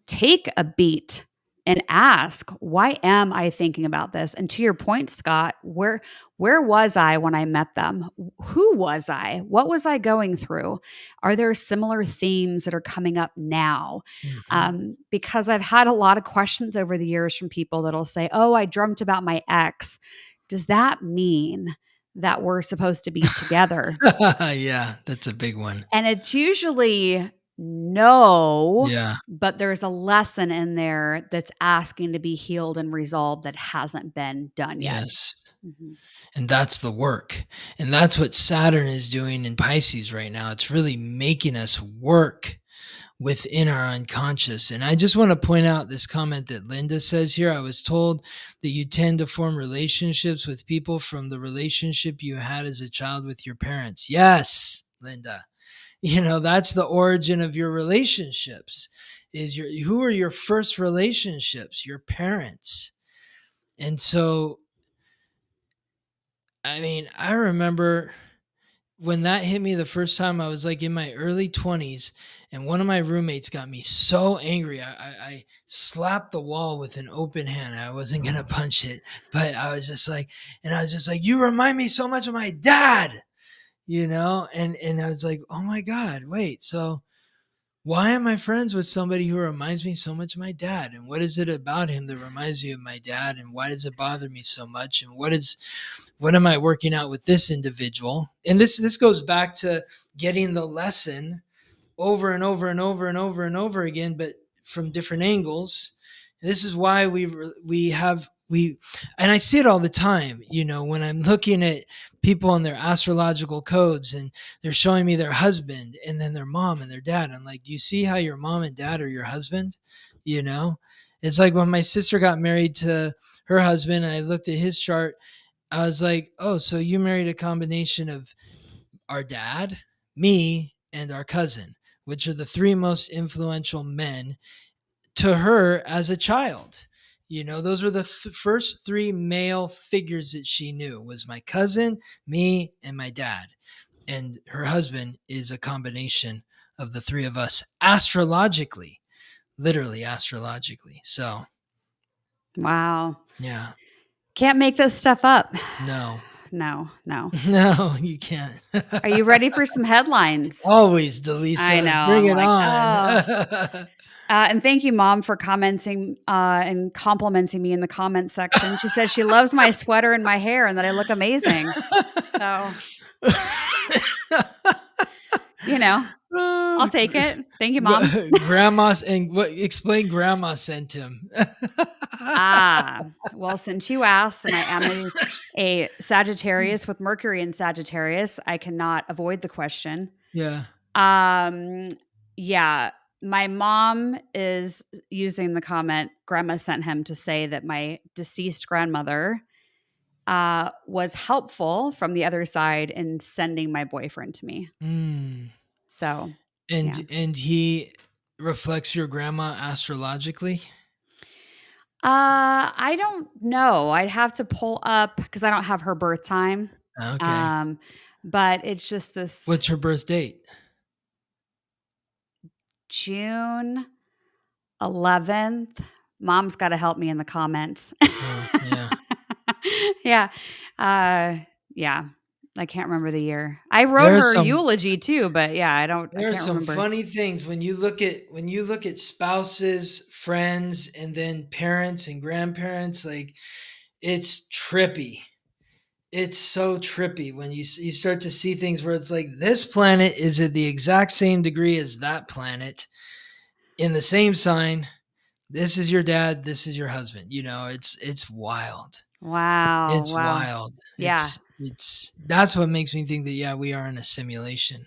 S1: take a beat and ask, why am I thinking about this? And to your point, Scott, where was I when I met them? Who was I? What was I going through? Are there similar themes that are coming up now?
S2: Mm-hmm.
S1: Because I've had a lot of questions over the years from people that'll say, oh, I dreamt about my ex. Does that mean that we're supposed to be together?
S2: Yeah, that's a big one.
S1: And it's usually no,
S2: Yeah.
S1: but there's a lesson in there that's asking to be healed and resolved that hasn't been done yet.
S2: Yes.
S1: Mhm.
S2: And that's the work. And that's what Saturn is doing in Pisces right now. It's really making us work within our unconscious. And I just want to point out this comment that Linda says here. I was told that you tend to form relationships with people from the relationship you had as a child with your parents. Yes, Linda. That's the origin of your relationships. Who are your first relationships? Your parents. And so, I mean, I remember when that hit me the first time, I was like in my early 20s, and one of my roommates got me so angry. I slapped the wall with an open hand. I wasn't going to punch it, but I was just like, you remind me so much of my dad, and I was like, oh my God, wait, so why am I friends with somebody who reminds me so much of my dad? And what is it about him that reminds you of my dad? And why does it bother me so much? And what am I working out with this individual? And this goes back to getting the lesson over and over and over and over and over again, but from different angles. This is why and I see it all the time, when I'm looking at people on their astrological codes and they're showing me their husband and then their mom and their dad. I'm like, do you see how your mom and dad are your husband? It's like when my sister got married to her husband and I looked at his chart, I was like, oh, so you married a combination of our dad, me, and our cousin, which are the three most influential men to her as a child. Those were the first three male figures that she knew, was my cousin, me, and my dad. And her husband is a combination of the three of us astrologically, literally astrologically. So,
S1: wow.
S2: yeah.
S1: Can't make this stuff up.
S2: No.
S1: No.
S2: No, you can't.
S1: Are you ready for some headlines?
S2: Always, Dallisa.
S1: I know.
S2: Bring it
S1: like,
S2: on.
S1: Oh. And thank you, Mom, for commenting and complimenting me in the comments section. She says she loves my sweater and my hair and that I look amazing. So, I'll take it. Thank you, Mom.
S2: Grandma's and explain Grandma sent him.
S1: Well, since you asked, and I am a Sagittarius with Mercury in Sagittarius, I cannot avoid the question.
S2: Yeah.
S1: Yeah. My mom is using the comment Grandma sent him to say that my deceased grandmother was helpful from the other side in sending my boyfriend to me. So,
S2: and he reflects your grandma astrologically?
S1: I don't know. I'd have to pull up because I don't have her birth time.
S2: Okay.
S1: But it's just this.
S2: What's her birth date?
S1: June 11th. Mom's got to help me in the comments.
S2: Yeah.
S1: Yeah. I can't remember the year. I wrote her eulogy too, but yeah, I can't remember.
S2: There are some funny things when you look at spouses, friends, and then parents and grandparents. Like, it's trippy. It's so trippy when you start to see things where it's like, this planet is at the exact same degree as that planet in the same sign. This is your dad. This is your husband. It's wild.
S1: Wow.
S2: It's wild.
S1: Yeah.
S2: That's what makes me think that, we are in a simulation.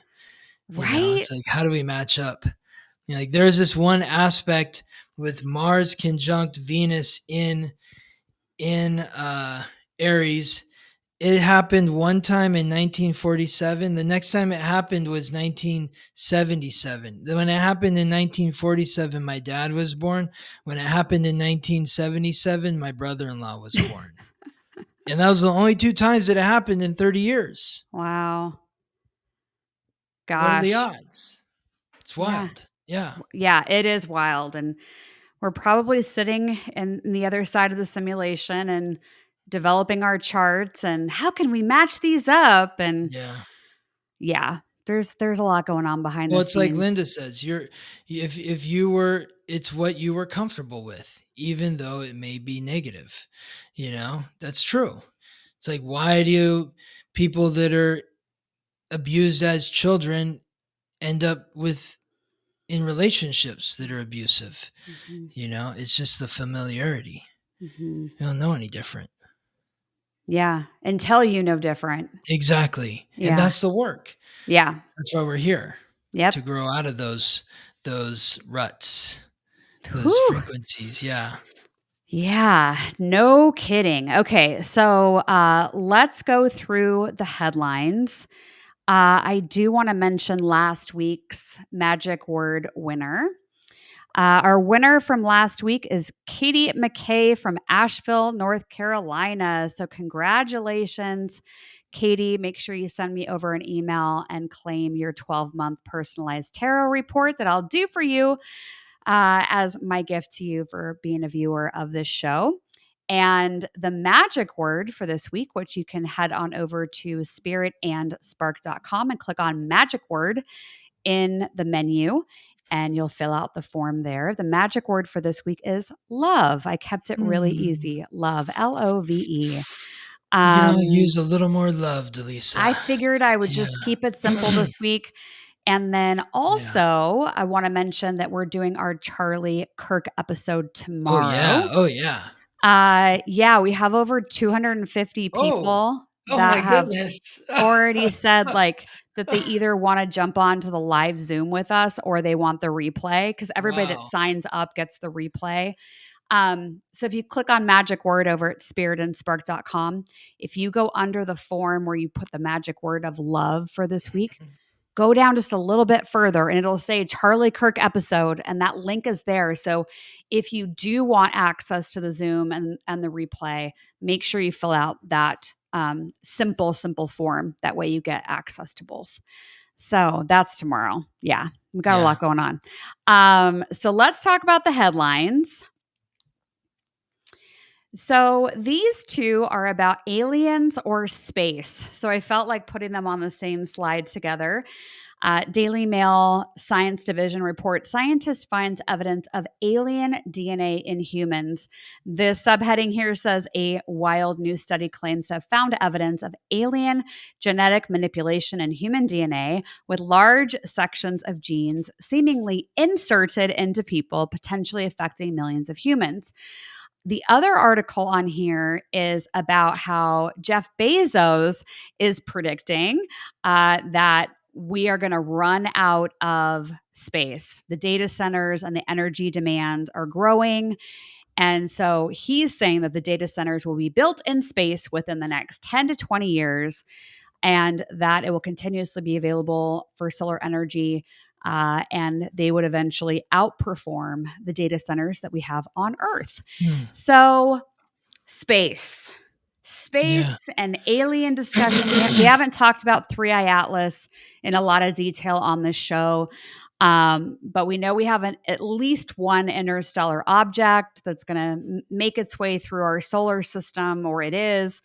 S1: Right.
S2: It's like, how do we match up? Like, there's this one aspect with Mars conjunct Venus in Aries. It happened one time in 1947. The next time it happened was 1977. When it happened in 1947, my dad was born. When it happened in 1977, my brother-in-law was born. And that was the only two times that it happened in 30 years.
S1: Wow. Gosh.
S2: What are the odds? It's wild. Yeah.
S1: Yeah, it is wild. And we're probably sitting in the other side of the simulation and developing our charts and how can we match these up? And there's a lot going on behind the scenes.
S2: Well, it's like Linda says, if you were, it's what you were comfortable with, even though it may be negative. That's true. It's like, why do people that are abused as children end up in relationships that are abusive? Mm-hmm. It's just the familiarity. Mm-hmm. You don't know any different.
S1: Yeah. Until you know different.
S2: Exactly. Yeah. And that's the work.
S1: Yeah.
S2: That's why we're here.
S1: Yep.
S2: To grow out of those ruts, those frequencies. Yeah.
S1: Yeah. No kidding. Okay. So let's go through the headlines. I do want to mention last week's magic word winner. Our winner from last week is Katie McKay from Asheville, North Carolina. So congratulations, Katie. Make sure you send me over an email and claim your 12-month personalized tarot report that I'll do for you as my gift to you for being a viewer of this show. And the magic word for this week, which you can head on over to spiritandspark.com and click on magic word in the menu, and you'll fill out the form there. The magic word for this week is love. I kept it really easy. Love, Love.
S2: You can all use a little more love, Dallisa.
S1: I figured I would just keep it simple this week. And then also, I want to mention that we're doing our Charlie Kirk episode tomorrow.
S2: Oh, yeah.
S1: Yeah, we have over 250 people that have already said like that they either want to jump on to the live Zoom with us or they want the replay, because everybody that signs up gets the replay. So if you click on magic word over at spiritandspark.com, if you go under the form where you put the magic word of love for this week, go down just a little bit further and it'll say Charlie Kirk episode, and that link is there. So if you do want access to the Zoom and the replay, make sure you fill out that simple form. That way you get access to both. So that's tomorrow. Yeah, we got a lot going on. So let's talk about the headlines. So these two are about aliens or space. So I felt like putting them on the same slide together. Daily Mail Science Division report, scientist finds evidence of alien DNA in humans. The subheading here says a wild new study claims to have found evidence of alien genetic manipulation in human DNA with large sections of genes seemingly inserted into people, potentially affecting millions of humans. The other article on here is about how Jeff Bezos is predicting that we are going to run out of space. The data centers and the energy demand are growing. And so he's saying that the data centers will be built in space within the next 10 to 20 years, and that it will continuously be available for solar energy. And they would eventually outperform the data centers that we have on Earth. So space and alien discussion. We haven't talked about Three Eye Atlas in a lot of detail on this show. But we know we have at least one interstellar object that's going to make its way through our solar system, or it is.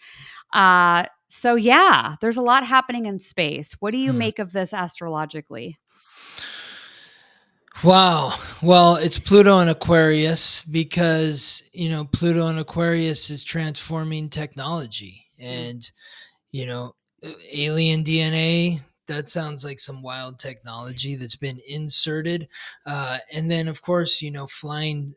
S1: So yeah, there's a lot happening in space. What do you make of this astrologically?
S2: Wow. Well, it's Pluto and Aquarius because, Pluto and Aquarius is transforming technology and, alien DNA. That sounds like some wild technology that's been inserted. And then, of course, flying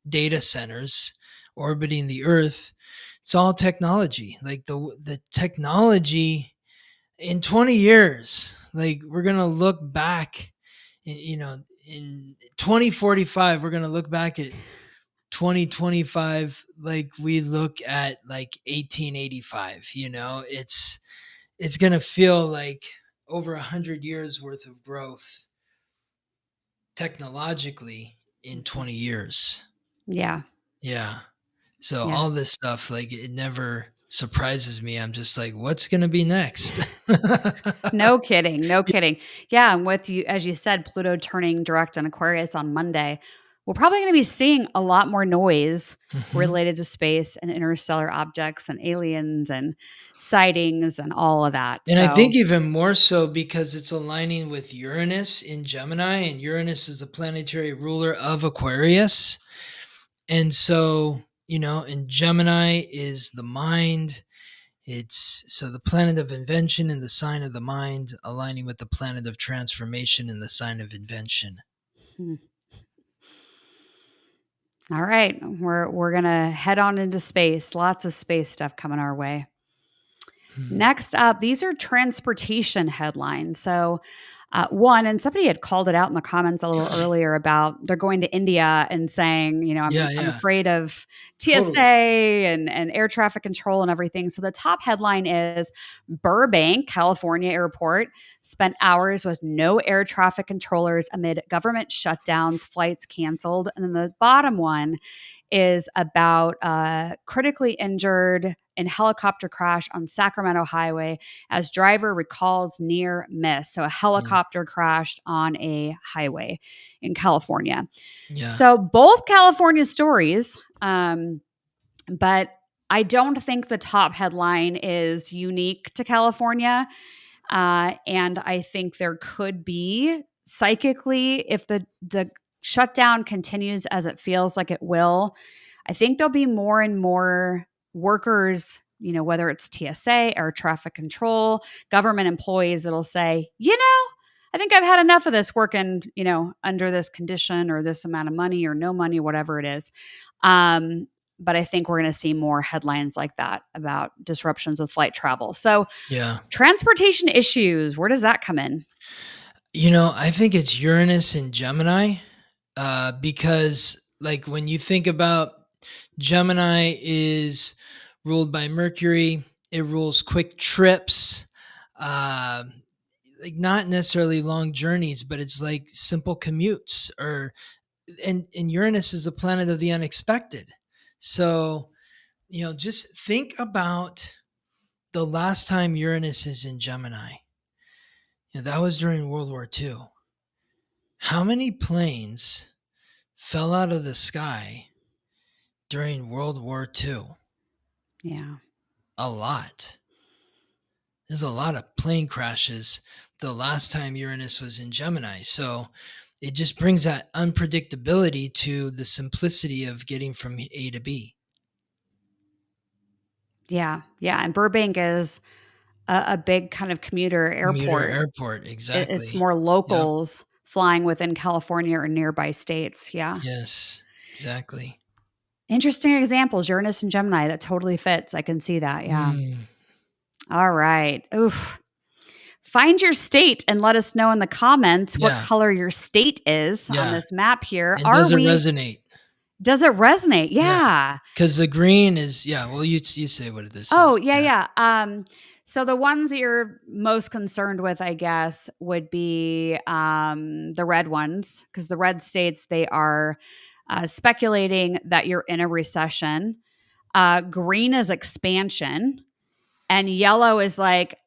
S2: data centers orbiting the Earth. It's all technology. Like the technology in 20 years, like we're going to look back, in 2045, we're going to look back at 2025 like we look at like 1885. It's going to feel like over 100 years worth of growth technologically in 20 years.
S1: Yeah.
S2: So all this stuff, like, it never surprises me. I'm just like, what's going to be next?
S1: No kidding. Yeah. And with you, as you said, Pluto turning direct in Aquarius on Monday, we're probably going to be seeing a lot more noise related to space and interstellar objects and aliens and sightings and all of that.
S2: And I think even more so because it's aligning with Uranus in Gemini, and Uranus is the planetary ruler of Aquarius. And so, and Gemini is the mind. It's so the planet of invention in the sign of the mind, aligning with the planet of transformation in the sign of invention.
S1: All right. We're going to head on into space. Lots of space stuff coming our way. Next up, these are transportation headlines. So One, and somebody had called it out in the comments a little earlier about they're going to India and saying, I'm
S2: Yeah.
S1: afraid of
S2: Totally.
S1: TSA and air traffic control and everything. So the top headline is Burbank, California airport spent hours with no air traffic controllers amid government shutdowns, flights canceled. And then the bottom one is about critically injured in helicopter crash on Sacramento Highway as driver recalls near miss. So a helicopter crashed on a highway in California.
S2: Yeah.
S1: So both California stories, but I don't think the top headline is unique to California. And I think there could be psychically, if the shutdown continues as it feels like it will, I think there'll be more and more workers, whether it's TSA, air traffic control, government employees that'll say, I think I've had enough of this working, under this condition or this amount of money or no money, whatever it is. But I think we're going to see more headlines like that about disruptions with flight travel. So,
S2: Yeah.
S1: transportation issues, where does that come in?
S2: I think it's Uranus and Gemini, because like when you think about Gemini is ruled by Mercury, it rules quick trips, like not necessarily long journeys, but it's like simple commutes and Uranus is the planet of the unexpected. So, just think about the last time Uranus is in Gemini. That was during World War II. How many planes fell out of the sky during World War II?
S1: Yeah.
S2: A lot. There's a lot of plane crashes the last time Uranus was in Gemini. So it just brings that unpredictability to the simplicity of getting from A to B.
S1: Yeah. Yeah. And Burbank is a big kind of commuter
S2: Commuter
S1: airport.
S2: airport,
S1: It's
S2: exactly.
S1: more
S2: Yep.
S1: locals flying within California or nearby states. Yeah.
S2: Yes, exactly.
S1: Interesting examples, Uranus and Gemini. That totally fits. I can see that. Yeah.
S2: Mm,
S1: All right. Oof. Find your state and let us know in the comments what
S2: yeah,
S1: color your state is on
S2: yeah.
S1: this map here.
S2: And does it resonate?
S1: Does it resonate?
S2: Yeah,
S1: Yeah.
S2: because the green is, well, you say what this
S1: Oh,
S2: is.
S1: yeah. So the ones that you're most concerned with, I guess, would be the red ones, because the red states they are speculating that you're in a recession. Green is expansion, and yellow is like,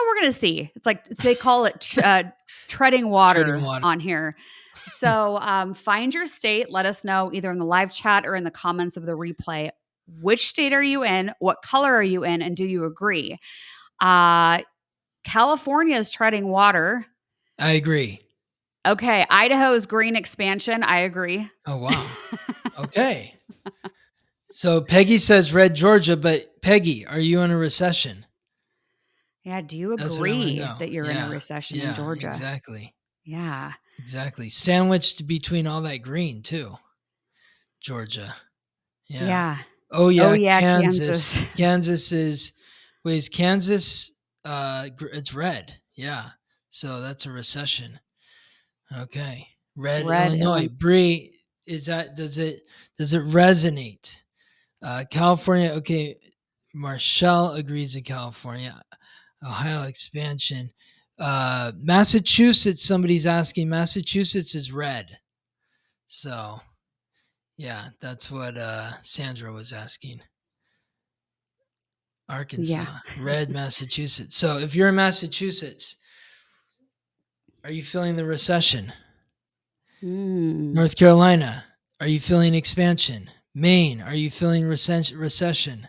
S1: we're gonna see. It's like they call it treading
S2: Treading
S1: water
S2: water.
S1: on here. So find your state. Let us know either in the live chat or in the comments of the replay. Which state are you in? What color are you in? And do you agree? California is treading water.
S2: I agree.
S1: Okay. Idaho's green expansion. I agree.
S2: Oh, wow. Okay. So Peggy says red Georgia, but Peggy, are you in a recession?
S1: Yeah. Do you
S2: That's what I want to
S1: agree
S2: know.
S1: that you're in a recession in
S2: Yeah,
S1: Georgia?
S2: exactly.
S1: Yeah.
S2: Exactly. Sandwiched between all that green too. Georgia. Yeah.
S1: Yeah.
S2: Oh
S1: Oh,
S2: yeah,
S1: yeah.
S2: Kansas. Kansas is Kansas it's red. Yeah. So that's a recession. Okay. Red
S1: Red
S2: Illinois.
S1: Illinois.
S2: Bree, does it resonate? California, okay. Marshall agrees in California. Ohio expansion. Massachusetts, somebody's asking. Massachusetts is red. So yeah, that's what Sandra was asking. Arkansas,
S1: Yeah.
S2: red Massachusetts. So if you're in Massachusetts, are you feeling the recession? North Carolina, are you feeling expansion? Maine, are you feeling recession?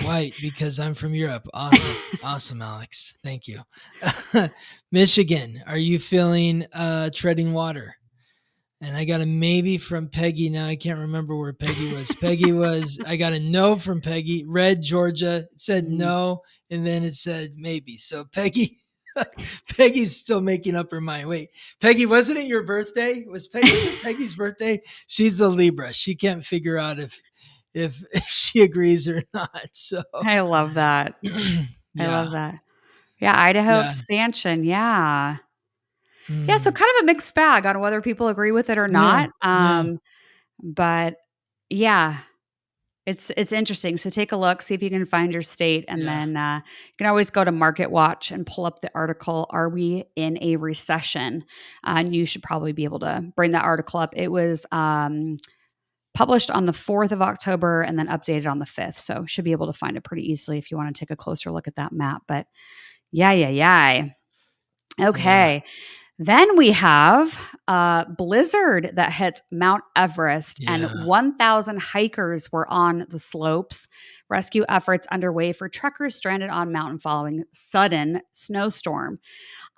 S2: White, because I'm from Europe. Awesome. Awesome, Alex. Thank you. Michigan, are you feeling treading water? And I got a maybe from Peggy. Now I can't remember where Peggy was. I got a no from Peggy. Red Georgia, it said no, and then it said maybe. So Peggy's still making up her mind. Wait, Peggy, wasn't it your birthday? Was it Peggy's birthday? She's the Libra. She can't figure out if she agrees or not. So
S1: I love that. I
S2: yeah.
S1: love that. Yeah, Idaho
S2: Yeah.
S1: expansion. Yeah. Yeah, so
S2: Mm.
S1: kind of a mixed bag on whether people agree with it or
S2: Yeah.
S1: not.
S2: Yeah.
S1: But yeah, it's interesting. So take a look, see if you can find your state, and
S2: Yeah.
S1: then you can always go to Market Watch and pull up the article. Are we in a recession? And you should probably be able to bring that article up. It was published on the 4th of October and then updated on the 5th. So should be able to find it pretty easily if you want to take a closer look at that map. But yeah.
S2: Yeah.
S1: Okay. Then we have a blizzard that hit Mount Everest, and
S2: Yeah.
S1: 1,000 hikers were on the slopes. Rescue efforts underway for trekkers stranded on mountain following sudden snowstorm.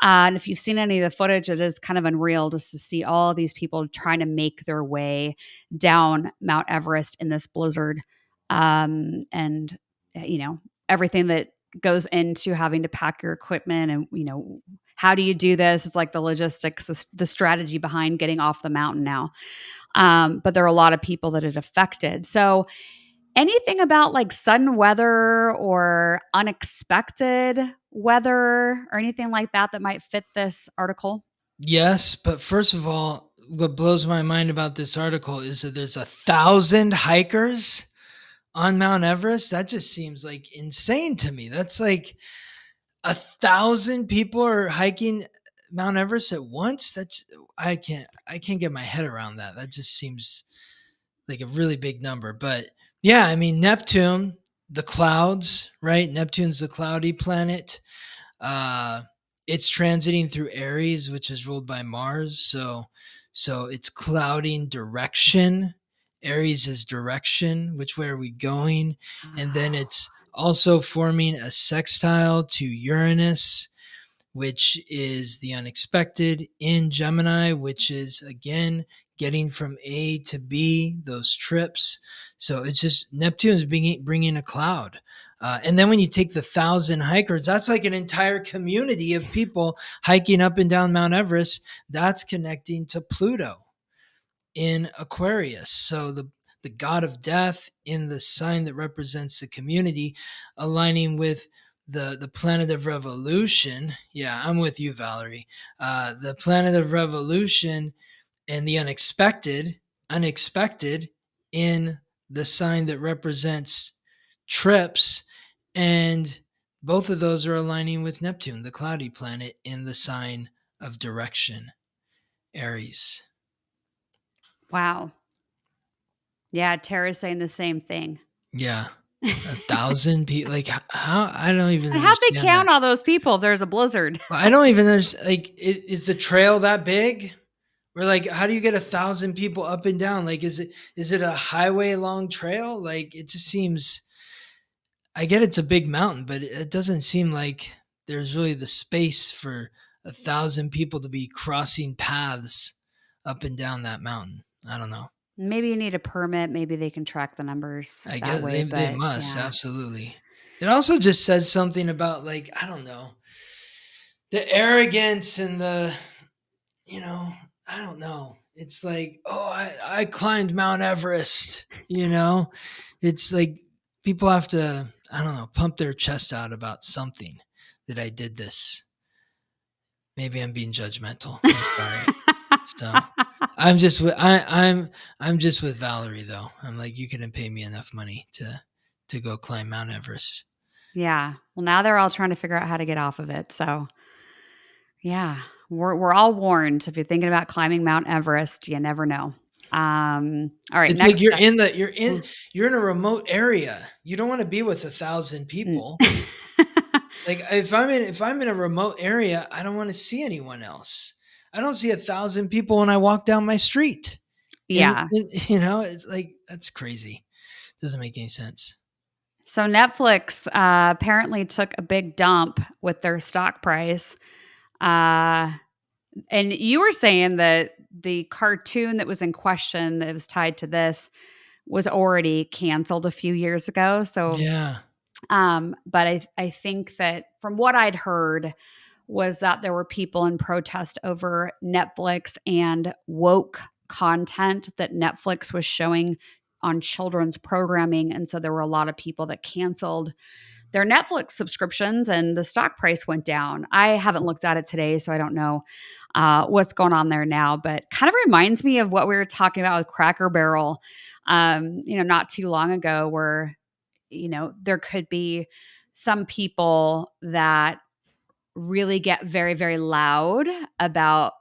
S1: And if you've seen any of the footage, it is kind of unreal just to see all these people trying to make their way down Mount Everest in this blizzard. And, everything that goes into having to pack your equipment and, how do you do this? It's like the logistics, the strategy behind getting off the mountain now. But there are a lot of people that it affected. So, anything about like sudden weather or unexpected weather or anything like that that might fit this article?
S2: Yes, but first of all, what blows my mind about this article is that there's 1,000 hikers on Mount Everest. That just seems like insane to me. That's like 1,000 people are hiking Mount Everest at once. That's I can't get my head around that. That just seems like a really big number. But yeah, I mean Neptune, the clouds, right? Neptune's the cloudy planet. Uh, it's transiting through Aries, which is ruled by Mars. So it's clouding direction. Aries is direction. Which way are we going? And then it's also forming a sextile to Uranus, which is the unexpected, in Gemini, which is again getting from A to B, those trips. So it's just Neptune is bringing a cloud. And then when you take the 1,000 hikers, that's like an entire community of people hiking up and down Mount Everest. That's connecting to Pluto in Aquarius. So the god of death in the sign that represents the community, aligning with the planet of revolution. Yeah, I'm with you, Valerie. The planet of revolution and the unexpected in the sign that represents trips. And both of those are aligning with Neptune, the cloudy planet, in the sign of direction, Aries.
S1: Wow. Yeah, Tara's saying the same thing.
S2: Yeah. 1,000 people. Like, how? I don't even
S1: And how'd they
S2: understand that.
S1: count all those people? There's a blizzard.
S2: I don't even understand. Like, is the trail that big? Or like, how do you get 1,000 people up and down? Like, is it a highway long trail? Like, it just seems. I get it's a big mountain, but it doesn't seem like there's really the space for 1,000 people to be crossing paths up and down that mountain. I don't know.
S1: Maybe you need a permit. Maybe they can track the numbers
S2: I
S1: that
S2: guess
S1: way.
S2: they
S1: But
S2: must,
S1: yeah.
S2: absolutely. It also just says something about, like, I don't know, the arrogance and I don't know. It's like, oh, I climbed Mount Everest, It's like people have to, I don't know, pump their chest out about something that I did this. Maybe I'm being judgmental. I'm sorry. So I'm just with Valerie though. I'm like, you couldn't pay me enough money to go climb Mount Everest.
S1: Yeah. Well, now they're all trying to figure out how to get off of it. So, yeah, we're all warned. If you're thinking about climbing Mount Everest, you never know. All right,
S2: It's like
S1: next
S2: you're
S1: up.
S2: in the you're in a remote area. You don't want to be with 1,000 people. Like if I'm in a remote area, I don't want to see anyone else. I don't see 1,000 people when I walk down my street. And,
S1: Yeah.
S2: it's like, that's crazy. Doesn't make any sense.
S1: So Netflix apparently took a big dump with their stock price. And you were saying that the cartoon that was in question that was tied to this was already canceled a few years ago. So,
S2: Yeah.
S1: but I think that from what I'd heard was that there were people in protest over Netflix and woke content that Netflix was showing on children's programming. And so there were a lot of people that canceled their Netflix subscriptions and the stock price went down. I haven't looked at it today, so I don't know what's going on there now, but kind of reminds me of what we were talking about with Cracker Barrel, not too long ago, where, there could be some people that really get very, very loud about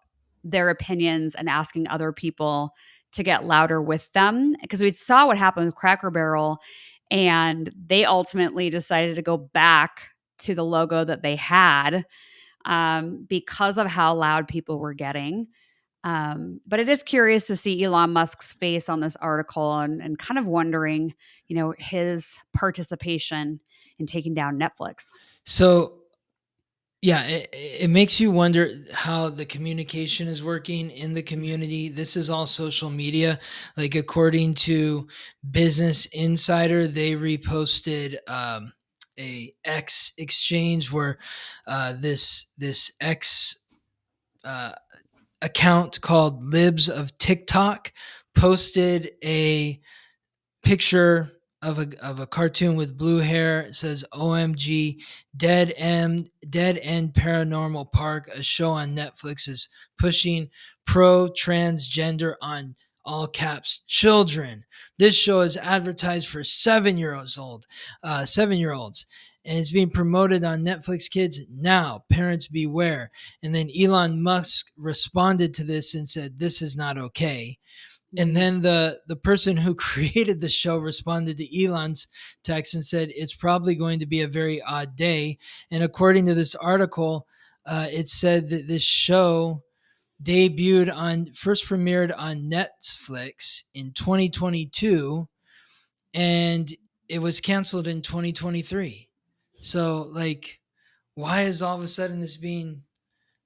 S1: their opinions and asking other people to get louder with them. Because we saw what happened with Cracker Barrel, and they ultimately decided to go back to the logo that they had because of how loud people were getting. But it is curious to see Elon Musk's face on this article, and kind of wondering, his participation in taking down Netflix.
S2: So yeah, it makes you wonder how the communication is working in the community. This is all social media. Like, according to Business Insider, they reposted a X exchange where this X account called Libs of TikTok posted a picture of a cartoon with blue hair. It says OMG, Dead End Paranormal Park, a show on Netflix, is pushing pro transgender on all caps children. This show is advertised for 7-year-olds and it's being promoted on Netflix Kids now. Parents beware. And then Elon Musk responded to this and said, this is not okay. And then the person who created the show responded to Elon's text and said, it's probably going to be a very odd day. And according to this article, it said that this show first premiered on Netflix in 2022, and it was canceled in 2023. So, like, why is all of a sudden this being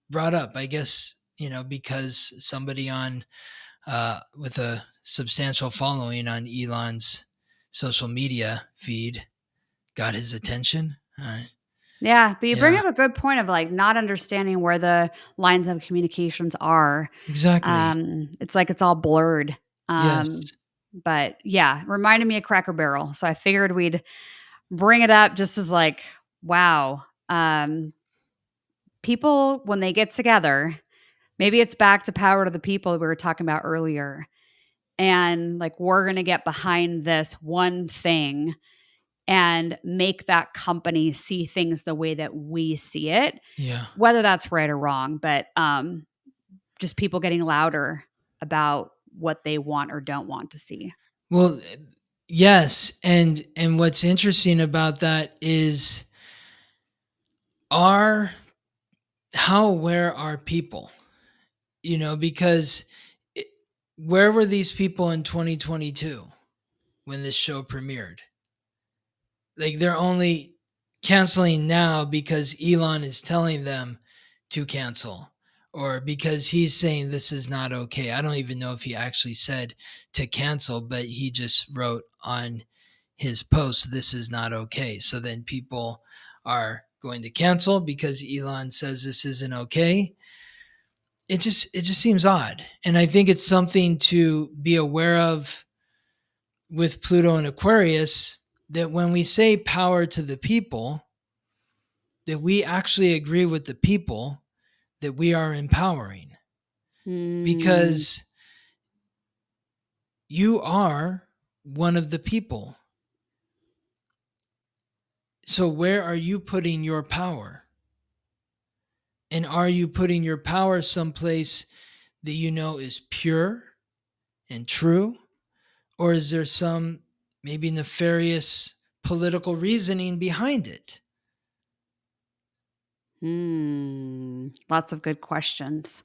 S2: brought up? I guess, because somebody with a substantial following on Elon's social media feed got his attention.
S1: Yeah, but you bring up a good point of like not understanding where the lines of communications are.
S2: Exactly.
S1: It's like it's all blurred.
S2: Yes.
S1: But yeah, reminded me of Cracker Barrel. So I figured we'd bring it up just as like, wow. People, when they get together, maybe it's back to power to the people we were talking about earlier. And like, we're going to get behind this one thing and make that company see things the way that we see it.
S2: Yeah.
S1: Whether that's right or wrong, but just people getting louder about what they want or don't want to see.
S2: Well, yes. And what's interesting about that is how aware are people? Because where were these people in 2022 when this show premiered? Like, they're only canceling now because Elon is telling them to cancel, or because he's saying this is not okay. I don't even know if he actually said to cancel, but he just wrote on his post, this is not okay. So then people are going to cancel because Elon says this isn't okay. It just seems odd. And I think it's something to be aware of with Pluto and Aquarius, that when we say power to the people, that we actually agree with the people that we are empowering. Because you are one of the people. So where are you putting your power? And are you putting your power someplace that is pure and true? Or is there some maybe nefarious political reasoning behind it?
S1: Lots of good questions.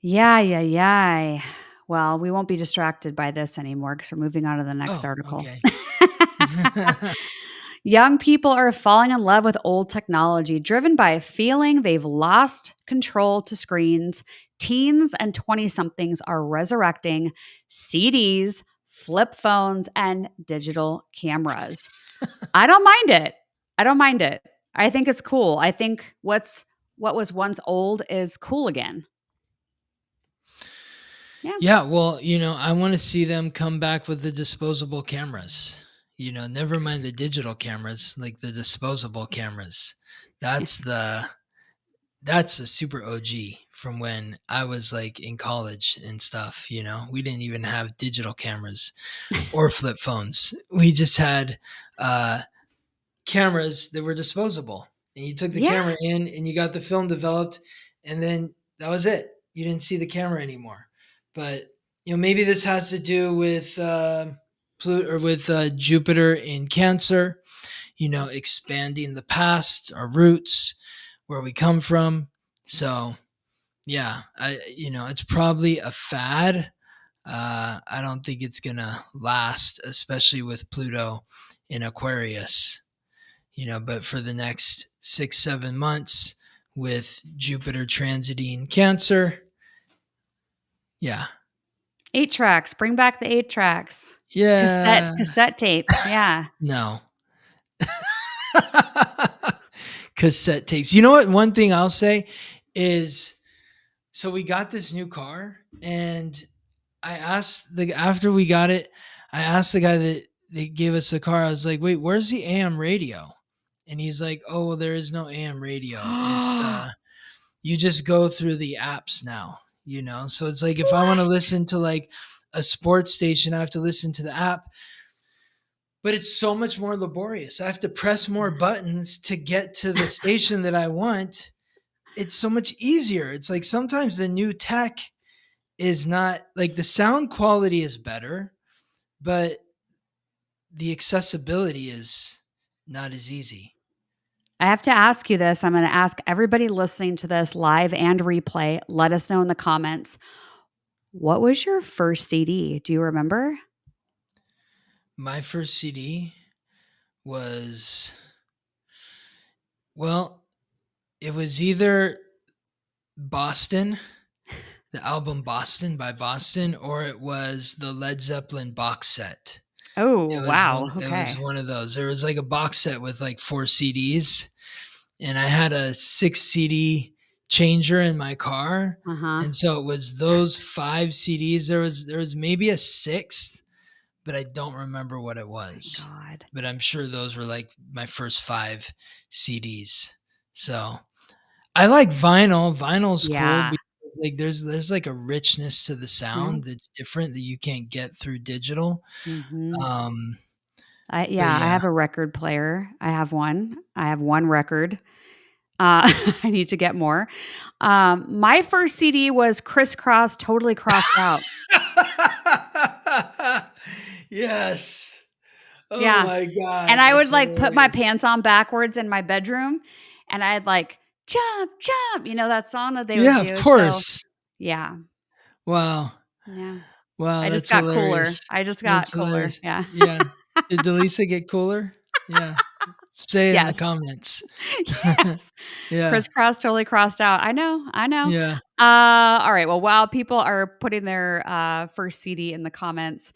S1: Yeah. Well, we won't be distracted by this anymore because we're moving on to the next article.
S2: Okay.
S1: Young people are falling in love with old technology, driven by a feeling they've lost control to screens. Teens and 20-somethings are resurrecting CDs, flip phones, and digital cameras. I don't mind it. I think it's cool. I think what was once old is cool again.
S2: Yeah. Well, I want to see them come back with the disposable cameras. Never mind the digital cameras, like the disposable cameras. That's the super OG from when I was like in college and stuff. We didn't even have digital cameras or flip phones. We just had cameras that were disposable, and you took the
S1: Yeah.
S2: camera in and you got the film developed, and then that was it. You didn't see the camera anymore. But maybe this has to do with Pluto, or with Jupiter in Cancer, expanding the past, our roots, where we come from. So yeah, it's probably a fad. I don't think it's gonna last, especially with Pluto in Aquarius. But for the next 6-7 months with Jupiter transiting Cancer, yeah,
S1: 8 tracks. Bring back the 8 tracks.
S2: yeah,
S1: Cassette tapes. Yeah.
S2: no. Cassette tapes. You know what? One thing I'll say is, so we got this new car, and after we got it, I asked the guy that they gave us the car. I was like, "Wait, where's the AM radio?" And he's like, "Oh, well, there is no AM radio. It's you just go through the apps now, So it's like if I want to listen to like a sports station, I have to listen to the app. But it's so much more laborious. I have to press more buttons to get to the station that I want. It's so much easier. It's like sometimes the new tech is not like, the sound quality is better, but the accessibility is not as easy.
S1: I have to ask you this. I'm going to ask everybody listening to this live and replay. Let us know in the comments. What was your first CD? Do you remember?
S2: My first CD was, well, it was either Boston, the album Boston by Boston, or it was the Led Zeppelin box set.
S1: Oh,
S2: It
S1: wow.
S2: was one of those. There was like a box set with like 4 CDs, and I had a 6 CD changer in my car.
S1: Uh-huh.
S2: And so it was those 5 CDs. There was maybe a 6th, but I don't remember what it was.
S1: My God.
S2: But I'm sure those were like my first 5 CDs. So I like vinyl. Vinyl's cool because like there's like a richness to the sound that's different that you can't get through digital.
S1: Mm-hmm.
S2: Um,
S1: I have a record player. I have one record. I need to get more. My first CD was Crisscross, Totally Crossed Out.
S2: Yes. Oh
S1: Yeah.
S2: my God.
S1: And I would like
S2: hilarious.
S1: put my pants on backwards in my bedroom, and I'd like jump, jump. You know that song that they would do?
S2: Yeah, of course.
S1: So, yeah.
S2: Wow.
S1: Yeah.
S2: Wow,
S1: I just
S2: that's
S1: got
S2: hilarious.
S1: cooler. I just got
S2: That's
S1: cooler.
S2: hilarious.
S1: Yeah.
S2: Yeah. Did Dallisa get cooler? Yeah. Say in the
S1: Yes.
S2: comments.
S1: Yes.
S2: Yeah.
S1: Crisscross, Totally Crossed Out. I know.
S2: Yeah.
S1: All right. Well, while people are putting their first CD in the comments,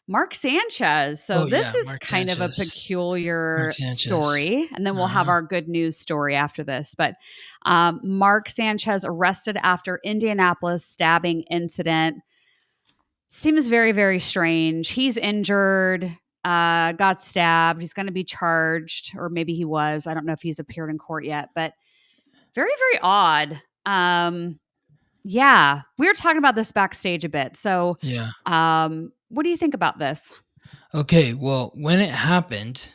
S1: Mark Sanchez. So this is
S2: Mark
S1: kind of a
S2: Sanchez.
S1: peculiar story. And then we'll have our good news story after this. But Mark Sanchez arrested after Indianapolis stabbing incident. Seems very, very strange. He's injured, got stabbed. He's going to be charged, or maybe he was. I don't know if he's appeared in court yet, but very, very odd. Yeah, we were talking about this backstage a bit. So,
S2: Yeah.
S1: What do you think about this?
S2: Okay, well, when it happened,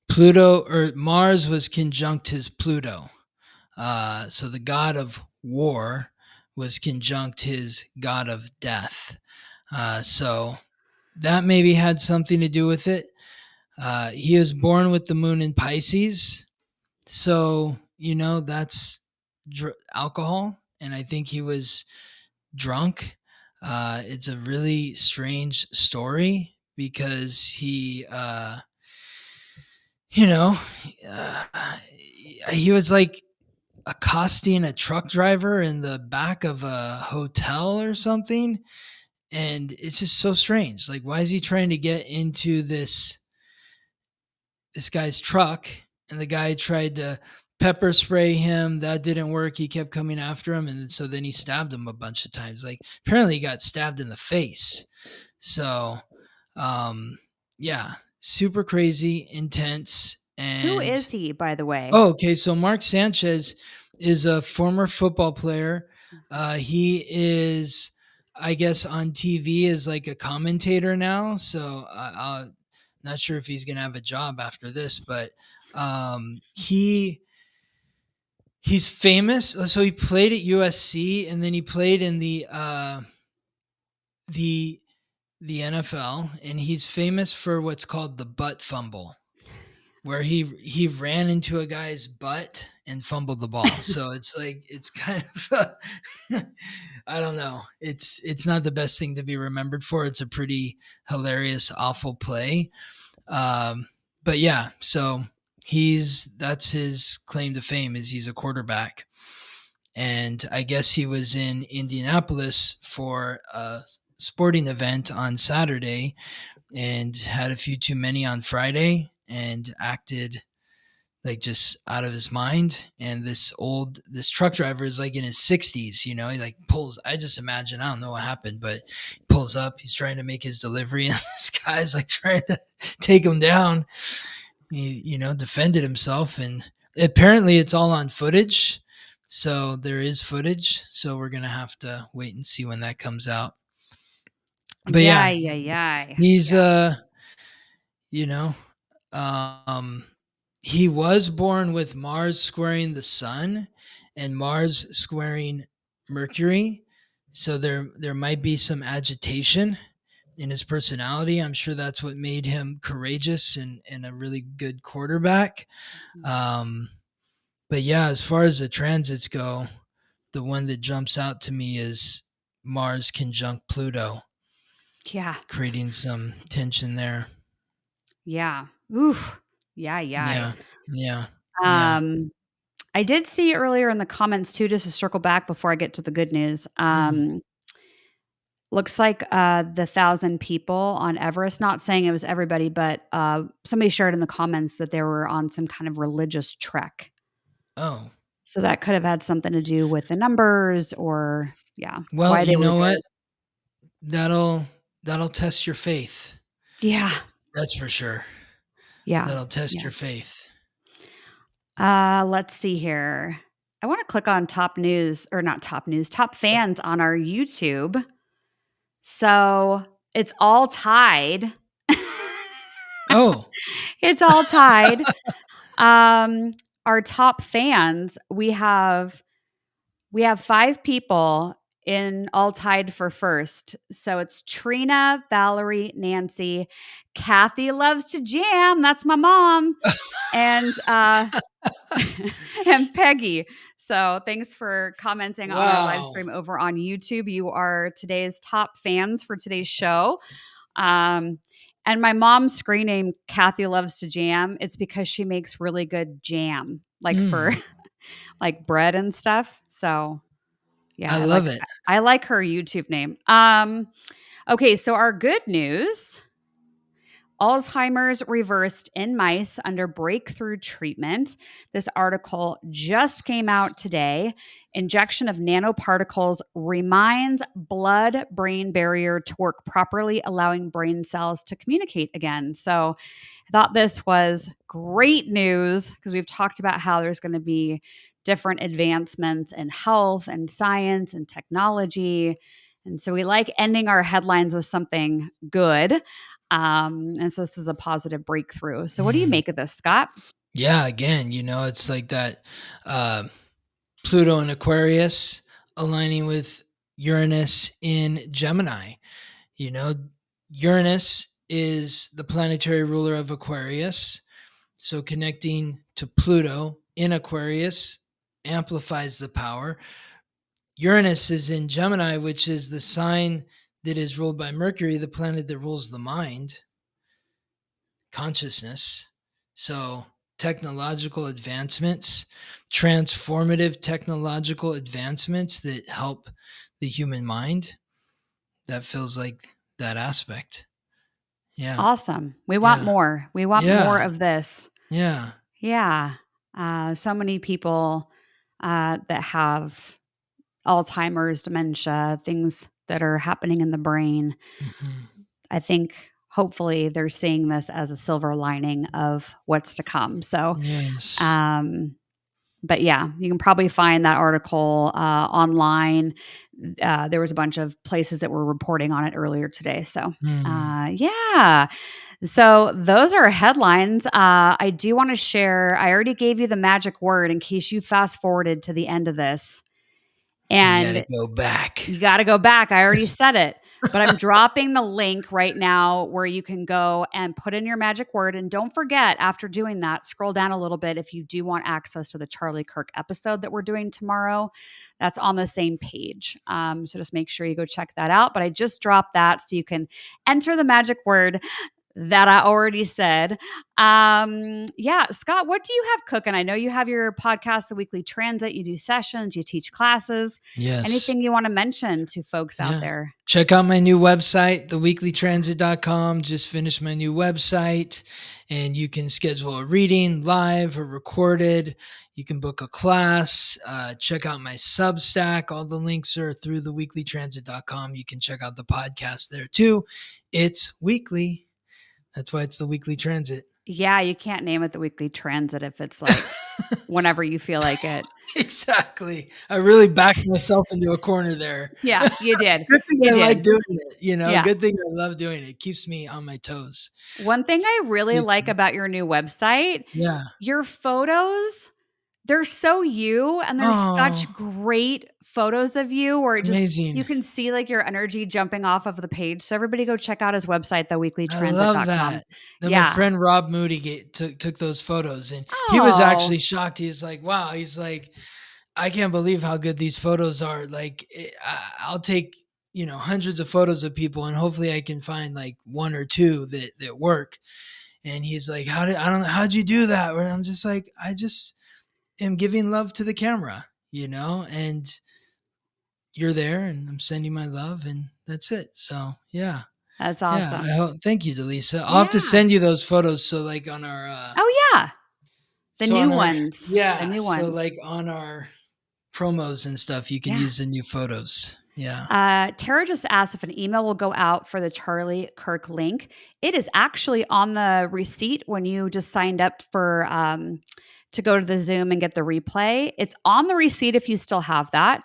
S2: Pluto, or Mars, was conjunct his Pluto. So the god of war was conjunct his god of death. So that maybe had something to do with it. He was born with the moon in Pisces. So, that's alcohol. And I think he was drunk. It's a really strange story because he was like accosting a truck driver in the back of a hotel or something. And it's just so strange. Like, why is he trying to get into this guy's truck? And the guy tried to pepper spray him. That didn't work. He kept coming after him. And so then he stabbed him a bunch of times. Like, apparently he got stabbed in the face. So, yeah. super crazy, intense,
S1: Who
S2: and
S1: is he, by the way?
S2: oh, okay. So Mark Sanchez is a former football player. He is, I guess, on TV as like a commentator now. So I'm not sure if he's going to have a job after this, but he's famous. So he played at USC, and then he played in the the NFL, and he's famous for what's called the butt fumble, where he ran into a guy's butt and fumbled the ball. So it's like it's kind of I don't know. It's not the best thing to be remembered for. It's a pretty hilarious, awful play. But yeah, so that's his claim to fame is he's a quarterback. And I guess he was in Indianapolis for a sporting event on Saturday and had a few too many on Friday and acted like just out of his mind. And this truck driver is like in his 60s, he like pulls, I just imagine, I don't know what happened, but he pulls up, he's trying to make his delivery and this guy's like trying to take him down. He, defended himself, and apparently it's all on footage. So there is footage. So we're going to have to wait and see when that comes out. But
S1: Yeah,
S2: yeah,
S1: yeah, yeah.
S2: he's,
S1: Yeah.
S2: you know, um, he was born with Mars squaring the sun and Mars squaring Mercury. So there might be some agitation in his personality. I'm sure that's what made him courageous and a really good quarterback. But yeah, as far as the transits go, the one that jumps out to me is Mars conjunct Pluto,
S1: Yeah.
S2: creating some tension there.
S1: Yeah. Oof. Yeah, yeah.
S2: Yeah, yeah, yeah.
S1: Um, I did see earlier in the comments too, just to circle back before I get to the good news.
S2: Mm.
S1: Looks like the 1,000 people on Everest, not saying it was everybody, but somebody shared in the comments that they were on some kind of religious trek.
S2: Oh,
S1: So that could have had something to do with the numbers or, yeah,
S2: well,
S1: why they
S2: you
S1: were
S2: know
S1: there.
S2: what? That'll test your faith.
S1: Yeah.
S2: That's for sure.
S1: Yeah.
S2: That'll test
S1: Yeah.
S2: your faith.
S1: Let's see here. I want to click on top news or not top news, top fans on our YouTube. So it's all tied.
S2: Oh,
S1: It's all tied. Our top fans, we have 5 people in all tied for first. So it's Trina, Valerie, Nancy, Kathy loves to jam. That's my mom. And and Peggy. So thanks for commenting on our live
S2: wow.
S1: stream over on YouTube. You are today's top fans for today's show. Um, and my mom's screen name, Kathy loves to jam. It's because she makes really good jam, like for
S2: Mm,
S1: like bread and stuff. So yeah,
S2: I love it.
S1: I like her YouTube name. Okay, so our good news. Alzheimer's reversed in mice under breakthrough treatment. This article just came out today. Injection of nanoparticles reminds blood brain barrier to work properly, allowing brain cells to communicate again. So I thought this was great news because we've talked about how there's going to be different advancements in health and science and technology. And so we like ending our headlines with something good. And so this is a positive breakthrough. So what do you
S2: Mm.
S1: make of this, Scott?
S2: Yeah, again, it's like that uh, Pluto and Aquarius aligning with Uranus in Gemini. You know, Uranus is the planetary ruler of Aquarius. So connecting to Pluto in Aquarius amplifies the power. Uranus is in Gemini, which is the sign that is ruled by Mercury, the planet that rules the mind, consciousness. So technological advancements, transformative technological advancements that help the human mind. That feels like that aspect. Yeah.
S1: Awesome. We want
S2: Yeah.
S1: more. We want more
S2: Yeah.
S1: of this.
S2: Yeah.
S1: Yeah. So many people that have Alzheimer's, dementia, things that are happening in the brain.
S2: Mhm.
S1: I think hopefully they're seeing this as a silver lining of what's to come. So,
S2: Yes.
S1: but yeah, you can probably find that article online. There was a bunch of places that were reporting on it earlier today. So, yeah. So those are headlines. I do want to share, I already gave you the magic word in case you fast forwarded to the end of this. And
S2: you got to go back.
S1: You got to go back. I already said it, but I'm dropping the link right now where you can go and put in your magic word. And don't forget, after doing that, scroll down a little bit if you do want access to the Charlie Kirk episode that we're doing tomorrow. That's on the same page. So just make sure you go check that out. But I just dropped that so you can enter the magic word that I already said. Yeah, Scott, what do you have cooking? I know you have your podcast, The Weekly Transit. You do sessions, you teach classes.
S2: Yes.
S1: Anything you want to mention to folks out there?
S2: Check out my new website, theweeklytransit.com. Just finished my new website, and you can schedule a reading live or recorded. You can book a class. Check out my Substack. All the links are through theweeklytransit.com. You can check out the podcast there too. It's weekly. That's why it's the Weekly Transit.
S1: Yeah, you can't name it the Weekly Transit if it's like whenever you feel like it.
S2: Exactly. I really backed myself into a corner there.
S1: Yeah, you did.
S2: Good thing I like doing it.
S1: Yeah.
S2: Good thing I love doing it. It keeps me on my toes.
S1: One thing I really like about your new website, your photos, they're so you, and there's such great photos of you where you can see like your energy jumping off of the page. So everybody go check out his website, theweeklytransit.com.
S2: I love that. Then my friend Rob Moody took those photos, and he was actually shocked. He's like, wow. He's like, I can't believe how good these photos are. Like, I'll take, hundreds of photos of people, and hopefully I can find like one or two that work. And he's like, how'd you do that? Where I'm just like, I just am giving love to the camera, and you're there, and I'm sending my love, and that's it. So yeah,
S1: that's awesome.
S2: Yeah, thank you, Dallisa. I'll have to send you those photos. So like on our
S1: the new ones.
S2: Yeah,
S1: the new ones.
S2: So like on our promos and stuff, you can use the new photos. Yeah.
S1: Tara just asked if an email will go out for the Charlie Kirk link. It is actually on the receipt when you just signed up for to go to the Zoom and get the replay. It's on the receipt if you still have that.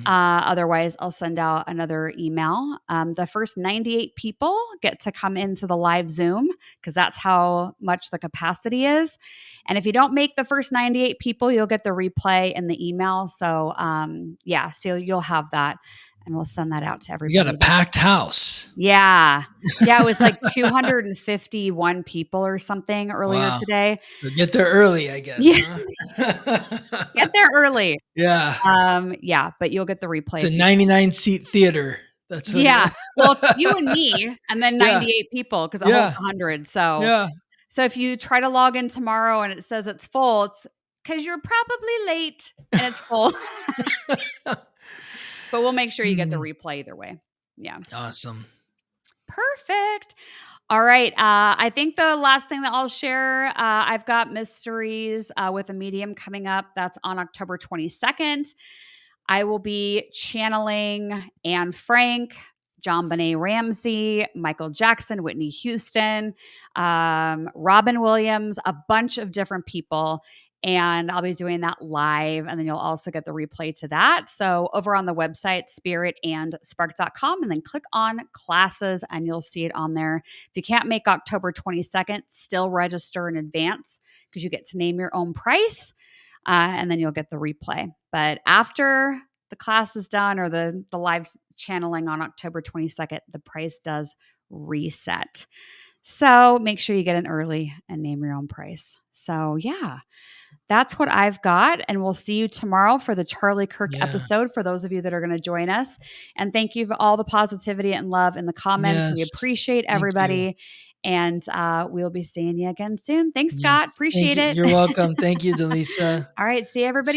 S1: Otherwise, I'll send out another email. The first 98 people get to come into the live Zoom because that's how much the capacity is. And if you don't make the first 98 people, you'll get the replay in the email. So so you'll have that. And we'll send that out to everybody.
S2: We got a packed house.
S1: Yeah. Yeah, it was like 251 people or something earlier today.
S2: So get there early, I guess.
S1: Yeah.
S2: Huh?
S1: Get there early.
S2: Yeah.
S1: But you'll get the replay.
S2: It's a 99-seat theater. That's what
S1: Well, it's you and me and then 98 people because it holds 100. So if you try to log in tomorrow and it says it's full, it's because you're probably late and it's full. But we'll make sure you get the replay either way. Yeah.
S2: Awesome.
S1: Perfect. All right. I think the last thing that I'll share, I've got Mysteries with a Medium coming up. That's on October 22nd. I will be channeling Anne Frank, John Benet Ramsey, Michael Jackson, Whitney Houston, Robin Williams, a bunch of different people. And I'll be doing that live. And then you'll also get the replay to that. So over on the website, spiritandspark.com, and then click on classes and you'll see it on there. If you can't make October 22nd, still register in advance because you get to name your own price. And then you'll get the replay. But after the class is done or the live channeling on October 22nd, the price does reset. So make sure you get in early and name your own price. So yeah. That's what I've got. And we'll see you tomorrow for the Charlie Kirk episode for those of you that are going to join us. And thank you for all the positivity and love in the comments. Yes. We appreciate everybody. And we'll be seeing you again soon. Thanks, Scott. Appreciate it.
S2: You're welcome. Thank you, Dallisa.
S1: All right. See you, everybody.